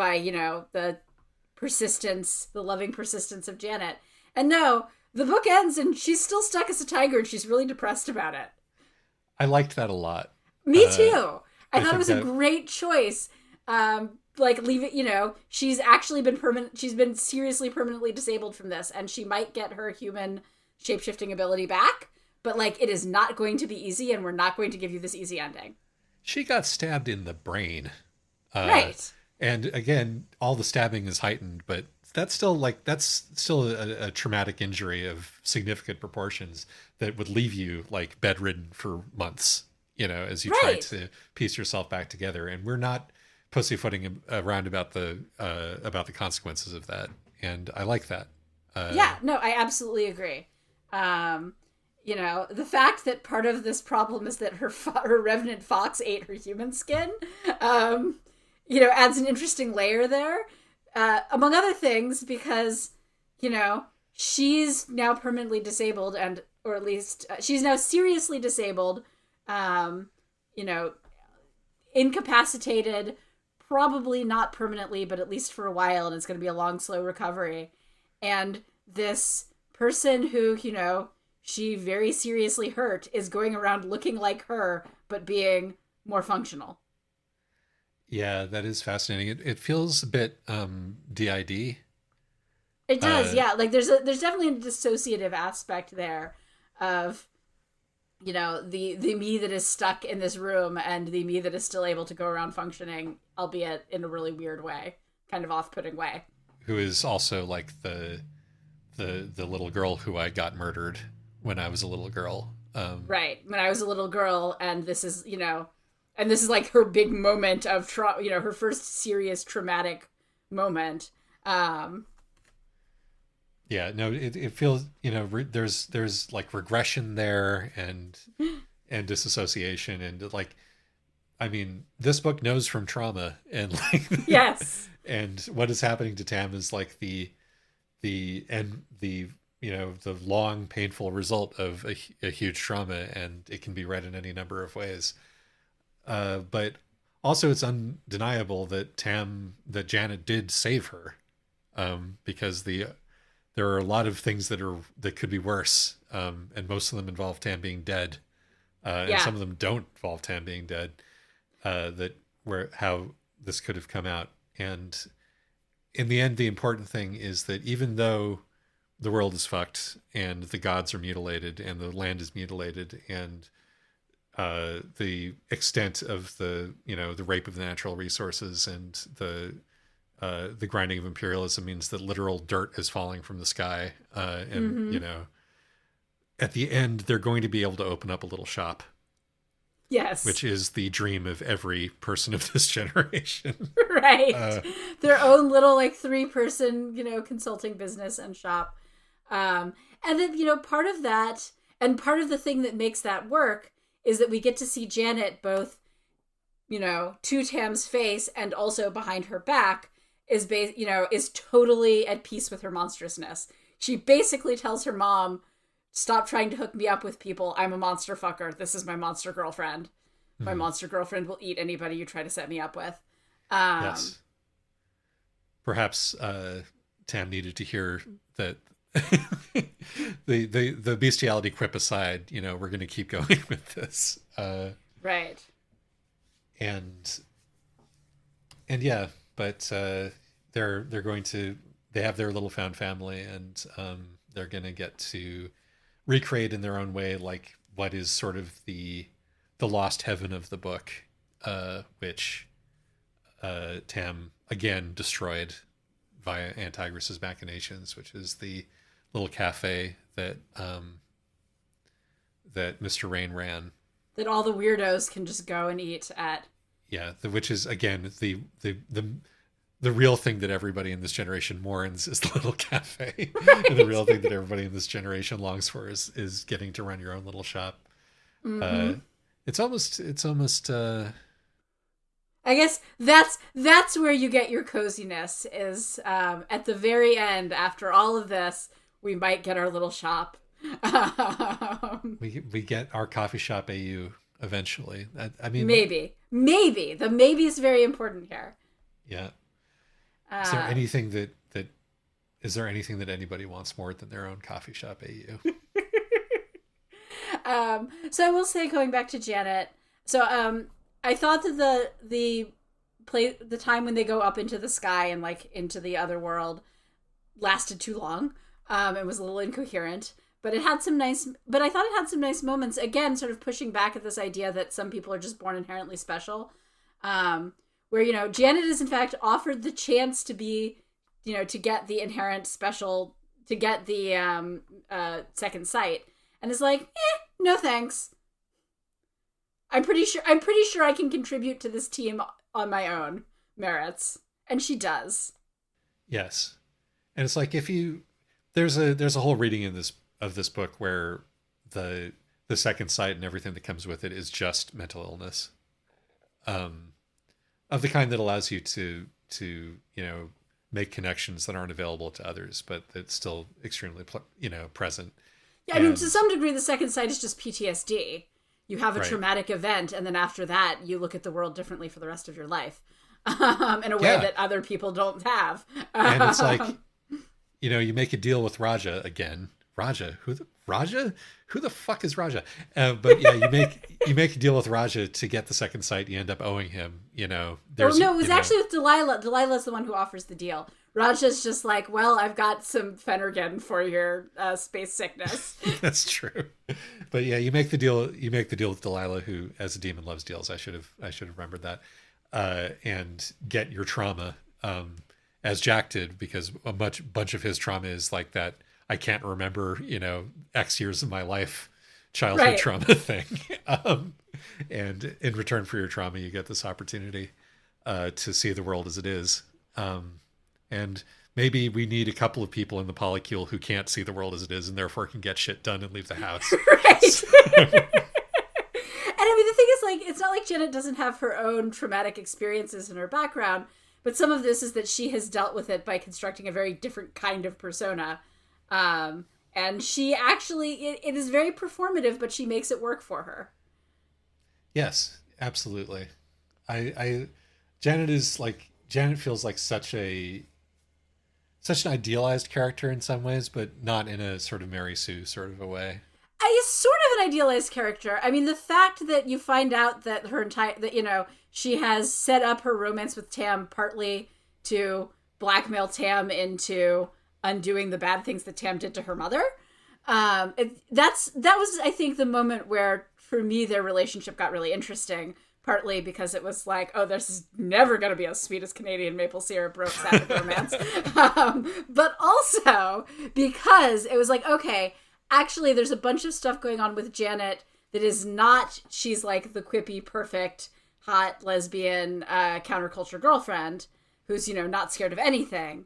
the loving persistence of Janet. And no, the book ends and she's still stuck as a tiger and she's really depressed about it. I liked that a lot. Me too. I I thought it think was a that great choice, like leave it, she's actually been she's been seriously permanently disabled from this, and she might get her human shape-shifting ability back, but like it is not going to be easy, and we're not going to give you this easy ending. She got stabbed in the brain. Right. And again, all the stabbing is heightened, but that's still a traumatic injury of significant proportions that would leave you like bedridden for months, as you try Right. to piece yourself back together. And we're not pussyfooting around about the consequences of that. And I like that. Yeah, no, I absolutely agree. The fact that part of this problem is that her revenant fox ate her human skin, adds an interesting layer there, among other things, because, she's now permanently disabled, or at least she's now seriously disabled, incapacitated, probably not permanently, but at least for a while, and it's going to be a long, slow recovery. And this person who, she very seriously hurt is going around looking like her, but being more functional. Yeah, that is fascinating. It feels a bit DID. It does, yeah. Like there's definitely a dissociative aspect there of, the me that is stuck in this room and the me that is still able to go around functioning, albeit in a really weird way, kind of off-putting way. Who is also like the little girl who I got murdered when I was a little girl. Right. When I was a little girl, and this is, like her big moment of her first serious traumatic moment. Yeah, no, it feels, there's like regression there and disassociation, and like, I mean, this book knows from trauma, and like, yes. And what is happening to Tam is like the long painful result of a huge trauma, and it can be read in any number of ways. But also it's undeniable that Janet did save her, because there are a lot of things that could be worse, and most of them involve Tam being dead, and some of them don't involve Tam being dead. How this could have come out, and in the end, the important thing is that even though the world is fucked and the gods are mutilated and the land is mutilated, and the extent of the rape of the natural resources and the grinding of imperialism means that literal dirt is falling from the sky, and at the end they're going to be able to open up a little shop. Yes. Which is the dream of every person of this generation. Right. Their own little like 3-person, consulting business and shop. And then, part of that, and part of the thing that makes that work is that we get to see Janet both, to Tam's face and also behind her back is totally at peace with her monstrousness. She basically tells her mom, stop trying to hook me up with people. I'm a monster fucker. This is my monster girlfriend. My monster girlfriend will eat anybody you try to set me up with. Yes. Perhaps Tam needed to hear that. the bestiality quip aside, we're going to keep going with this. Right. And yeah, but they're going to, they have their little found family, and they're going to get to recreate in their own way, like what is sort of the lost heaven of the book, which Tam again destroyed via Tigress's machinations, which is the little cafe that Mr. Rain ran. That all the weirdos can just go and eat at. Yeah, which is again the real thing that everybody in this generation mourns is the little cafe. Right. And the real thing that everybody in this generation longs for is getting to run your own little shop. Mm-hmm. It's almost I guess that's where you get your coziness is at the very end. After all of this, we might get our little shop. We get our coffee shop AU eventually. I mean, maybe the maybe is very important here. Yeah. Is there anything that anybody wants more than their own coffee shop AU? So I will say, going back to Janet, so I thought that the the time when they go up into the sky and like into the other world lasted too long. It was a little incoherent, but I thought it had some nice moments, again, sort of pushing back at this idea that some people are just born inherently special. Where, you know, Janet is in fact offered the chance to be, you know, to get the inherent special, to get the second sight, and is like, no thanks. I'm pretty sure I can contribute to this team on my own merits, and she does. Yes, and it's like if you there's a whole reading in this book where the second sight and everything that comes with it is just mental illness, of the kind that allows you to you know, make connections that aren't available to others, but that's still extremely present. Yeah, I mean, to some degree, the second sight is just PTSD. You have a traumatic event, and then after that, you look at the world differently for the rest of your life, in a way that other people don't have. And it's like, you know, you make a deal with Raja again. Raja? Who the fuck is Raja? But yeah, you make a deal with Raja to get the second sight. You end up owing him. You know, no, it was actually with Delilah. Delilah's the one who offers the deal. Raja's just like, well, I've got some Phenergan for your space sickness. That's true. But yeah, you make the deal. You make the deal with Delilah, who, as a demon, loves deals. I should have remembered that. And get your trauma, as Jack did, because a bunch of his trauma is like that. I can't remember, you know, X years of my life, childhood trauma thing. And in return for your trauma, you get this opportunity to see the world as it is. And maybe we need a couple of people in the polycule who can't see the world as it is and therefore can get shit done and leave the house. Right. So. And I mean, the thing is, like, it's not like Janet doesn't have her own traumatic experiences in her background, but some of this is that she has dealt with it by constructing a very different kind of persona. And she actually, it is very performative, but she makes it work for her. Yes, absolutely. Janet feels like such an idealized character in some ways, but not in a sort of Mary Sue sort of a way. Is sort of an idealized character. I mean, the fact that you find out that you know, she has set up her romance with Tam partly to blackmail Tam into undoing the bad things that Tam did to her mother. That was, I think, the moment where, for me, their relationship got really interesting. Partly because it was like, oh, this is never going to be as sweet as Canadian maple syrup romantic romance. But also because it was like, okay, actually, there's a bunch of stuff going on with Janet that is not, she's like the quippy, perfect, hot, lesbian, counterculture girlfriend who's, you know, not scared of anything.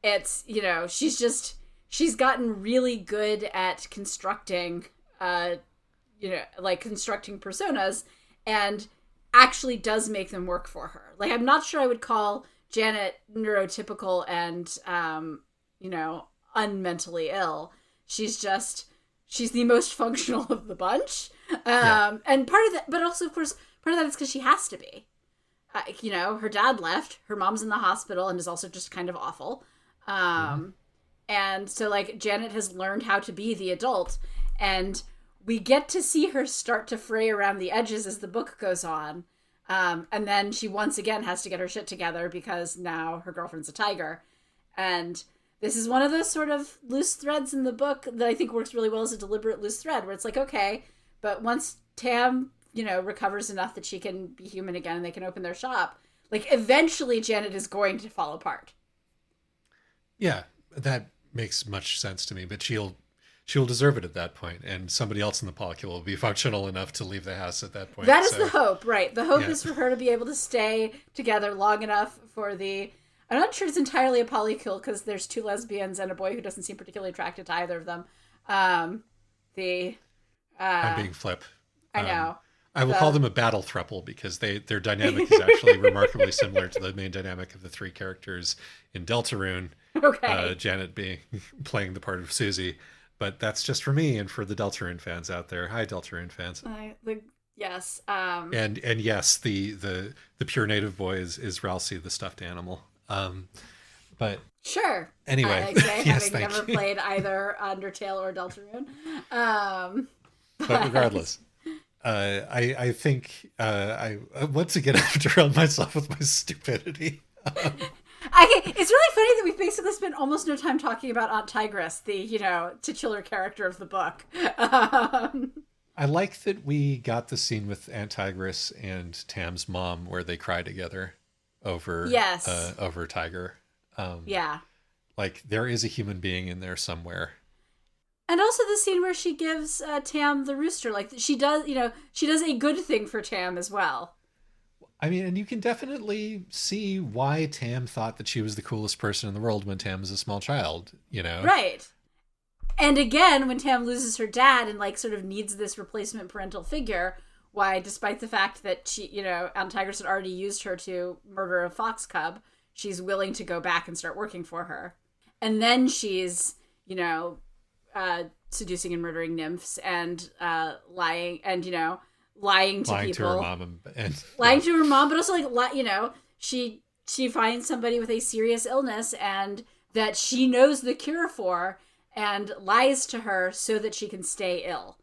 It's, you know, she's gotten really good at constructing, you know, like constructing personas, and actually does make them work for her. Like, I'm not sure I would call Janet neurotypical and, you know, unmentally ill. She's the most functional of the bunch. And part of that, but also, of course, part of that is because she has to be. You know, her dad left, her mom's in the hospital and is also just kind of awful. And so, like, Janet has learned how to be the adult, and we get to see her start to fray around the edges as the book goes on. And then she once again has to get her shit together because now her girlfriend's a tiger. And this is one of those sort of loose threads in the book that I think works really well as a deliberate loose thread, where it's like, okay, but once Tam, you know, recovers enough that she can be human again and they can open their shop, like, eventually Janet is going to fall apart. Yeah, that makes much sense to me, but she'll deserve it at that point, and somebody else in the polycule will be functional enough to leave the house at that point. That is the hope, right? The hope is for her to be able to stay together long enough for the... I'm not sure it's entirely a polycule because there's two lesbians and a boy who doesn't seem particularly attracted to either of them. I'm being flip. I know. I will call them a battle throuple because their dynamic is actually remarkably similar to the main dynamic of the three characters in Deltarune. Okay. Janet playing the part of Susie. But that's just for me and for the Deltarune fans out there. Hi, Deltarune fans. Yes. And yes, the pure native boy is Ralsei, the stuffed animal. But sure. Anyway, having never played either Undertale or Deltarune. But regardless, I think once again I've derailed myself with my stupidity. It's really funny that we've basically spent almost no time talking about Aunt Tigress, the titular character of the book. I like that we got the scene with Aunt Tigress and Tam's mom where they cry together Yes. over Tiger. Yeah. Like there is a human being in there somewhere. And also the scene where she gives Tam the rooster, like she does, she does a good thing for Tam as well. I mean, and you can definitely see why Tam thought that she was the coolest person in the world when Tam was a small child, you know? Right. And again, when Tam loses her dad and like sort of needs this replacement parental figure, why, despite the fact that she, Aunt Tigress had already used her to murder a fox cub, she's willing to go back and start working for her. And then she's, seducing and murdering nymphs and lying and lying to Lying people, to her mom and lying to her mom, but also she finds somebody with a serious illness and that she knows the cure for, and lies to her so that she can stay ill.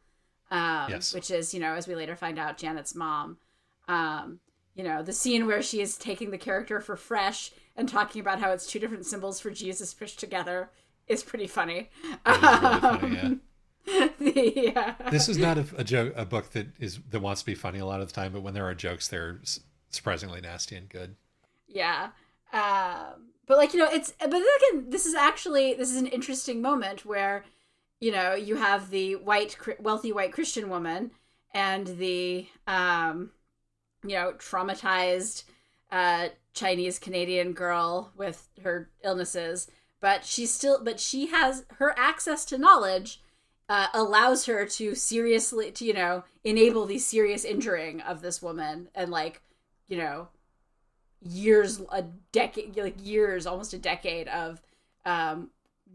Yes. Which is, as we later find out, Janet's mom. The scene where she is taking the character for Fresh and talking about how it's two different symbols for Jesus pushed together is pretty funny. It is really funny, yeah. Yeah. This is not a book that wants to be funny a lot of the time, but when there are jokes, they're surprisingly nasty and good. Yeah. But but then again, this is an interesting moment where, you have the wealthy white Christian woman and the, traumatized, Chinese Canadian girl with her illnesses, but she has her access to knowledge, allows her to seriously, enable the serious injuring of this woman and almost a decade of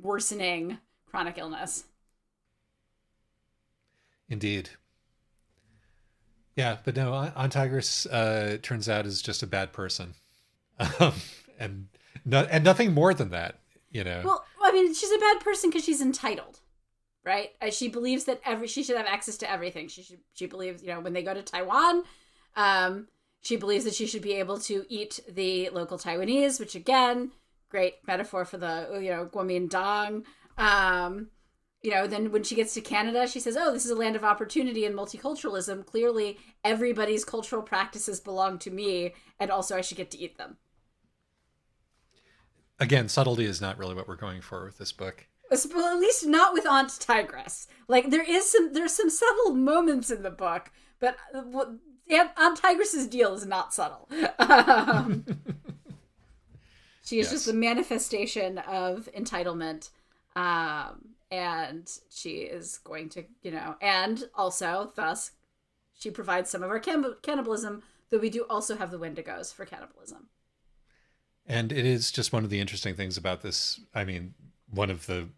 worsening chronic illness. Indeed. Yeah, but no, Aunt Tigress turns out is just a bad person, and nothing more than that. Well, I mean, she's a bad person because she's entitled, right? She believes that she should have access to everything. She believes, when they go to Taiwan, she believes that she should be able to eat the local Taiwanese, which again, great metaphor for the, Guomindang. Then when she gets to Canada, she says, oh, this is a land of opportunity and multiculturalism. Clearly, everybody's cultural practices belong to me, and also I should get to eat them. Again, subtlety is not really what we're going for with this book. Well, at least not with Aunt Tigress. Like, there's some subtle moments in the book, but Aunt Tigress's deal is not subtle. She is just the manifestation of entitlement. And she is going to, and also, thus, she provides some of our cannibalism, though we do also have the Wendigos for cannibalism. And it is just one of the interesting things about this. I mean, one of the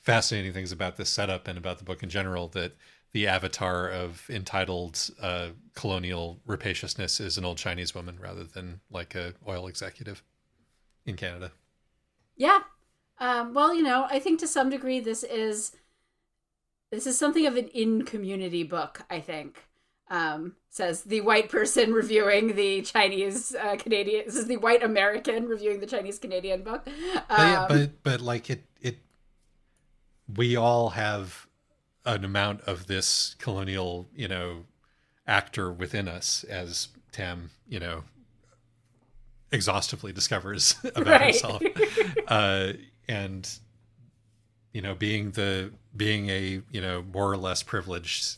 fascinating things about this setup and about the book in general, that the avatar of entitled colonial rapaciousness is an old Chinese woman rather than like a oil executive in Canada. Yeah. Well, I think to some degree this is something of an in-community book, I think. Says the white person reviewing the Chinese Canadian. This is the white American reviewing the Chinese Canadian book. But like it, we all have an amount of this colonial, actor within us, as Tam, exhaustively discovers about herself. And being a more or less privileged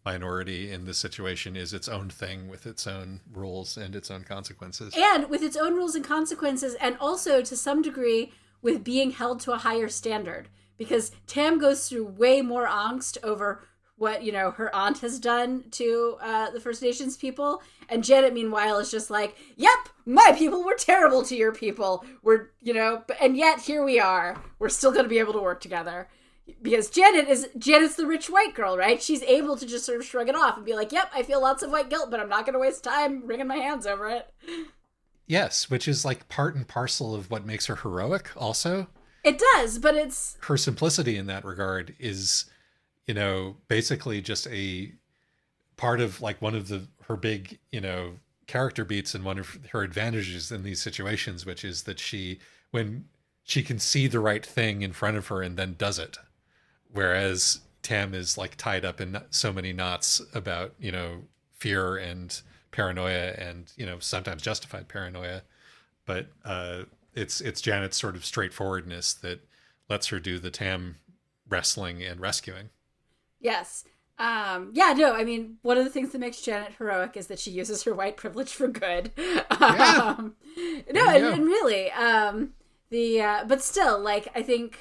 minority in this situation is its own thing with its own rules and its own consequences. And with its own rules and consequences, and also to some degree with being held to a higher standard. Because Tam goes through way more angst over what, her aunt has done to the First Nations people. And Janet, meanwhile, is just like, yep, my people were terrible to your people. And yet here we are. We're still going to be able to work together. Because Janet's the rich white girl, right? She's able to just sort of shrug it off and be like, yep, I feel lots of white guilt, but I'm not going to waste time wringing my hands over it. Yes, which is like part and parcel of what makes her heroic also. It does, but it's... Her simplicity in that regard is, basically just a part of like one of her big, character beats and one of her advantages in these situations, which is that when she can see the right thing in front of her and then does it. Whereas Tam is like tied up in so many knots about, fear and paranoia and, sometimes justified paranoia. But it's Janet's sort of straightforwardness that lets her do the Tam wrestling and rescuing. Yes. Yeah, no, I mean, one of the things that makes Janet heroic is that she uses her white privilege for good. Yeah. No, and really, but still, like, I think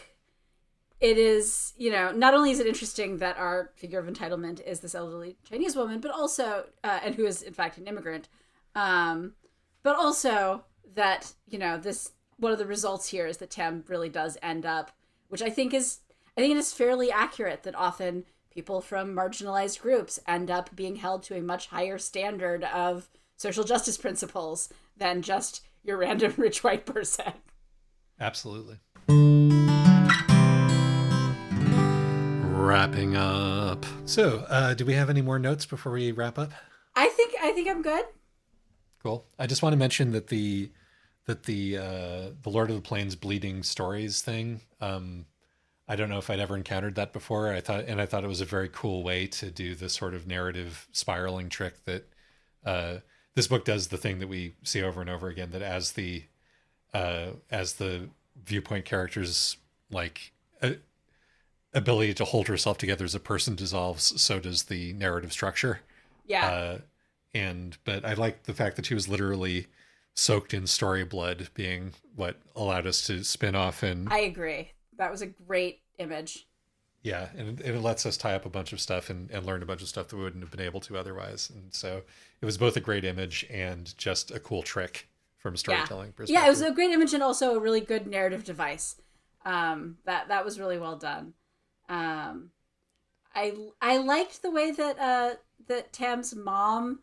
it is, not only is it interesting that our figure of entitlement is this elderly Chinese woman, but also, and who is in fact an immigrant, but also that, one of the results here is that Tam really does end up, which I think it is fairly accurate that often people from marginalized groups end up being held to a much higher standard of social justice principles than just your random rich white person. Absolutely. Wrapping up. So, do we have any more notes before we wrap up? I think I'm good. Cool. I just want to mention that the Lord of the Plains bleeding stories thing. I don't know if I'd ever encountered that before. I thought it was a very cool way to do the sort of narrative spiraling trick that this book does. The thing that we see over and over again, that as the viewpoint characters like ability to hold herself together as a person dissolves, so does the narrative structure. Yeah. But I like the fact that she was literally soaked in story blood being what allowed us to spin off. And I agree. That was a great image. Yeah, and it lets us tie up a bunch of stuff and learn a bunch of stuff that we wouldn't have been able to otherwise. And so it was both a great image and just a cool trick from a storytelling perspective. Yeah, it was a great image and also a really good narrative device. That was really well done. I liked the way that Tam's mom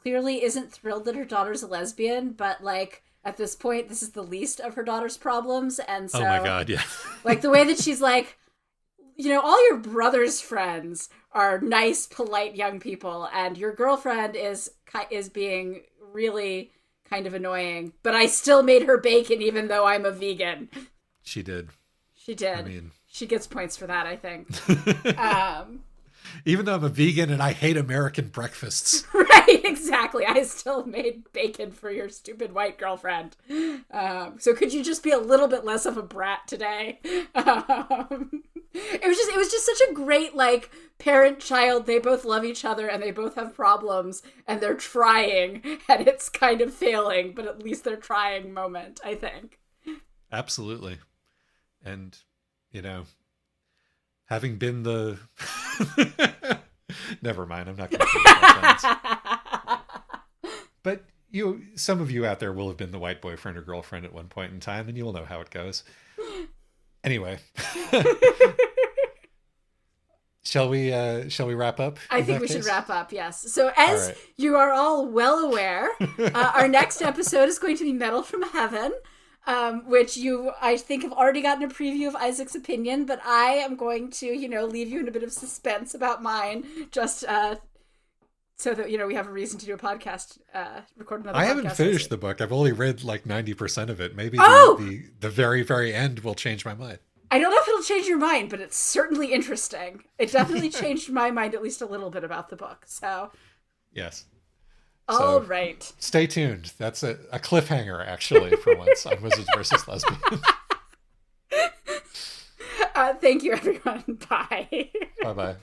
clearly isn't thrilled that her daughter's a lesbian, but like at this point, this is the least of her daughter's problems. And so, oh my God, yeah. Like the way that she's like, all your brother's friends are nice, polite young people, and your girlfriend is being really kind of annoying, but I still made her bacon even though I'm a vegan. She did. I mean, she gets points for that, I think. Even though I'm a vegan and I hate American breakfasts. Right, exactly. I still made bacon for your stupid white girlfriend. So could you just be a little bit less of a brat today? It was just such a great, like, parent-child, they both love each other and they both have problems and they're trying and it's kind of failing, but at least they're trying moment, I think. Absolutely. And, having been the... Never mind, I'm not going to finish that sentence. But some of you out there will have been the white boyfriend or girlfriend at one point in time, and you will know how it goes. Anyway. Shall we wrap up? I think we should wrap up, yes. So as you are all well aware, our next episode is going to be Metal from Heaven. Which I think have already gotten a preview of Isaac's opinion, but I am going to, leave you in a bit of suspense about mine, just so that, we have a reason to do a podcast, record another podcast. I haven't finished the book. I've only read like 90% of it. Maybe the very, very end will change my mind. I don't know if it'll change your mind, but it's certainly interesting. It definitely changed my mind at least a little bit about the book, so. Yes. All right. Stay tuned. That's a cliffhanger, actually, for once, on Wizards versus Lesbians. Thank you, everyone. Bye. Bye-bye.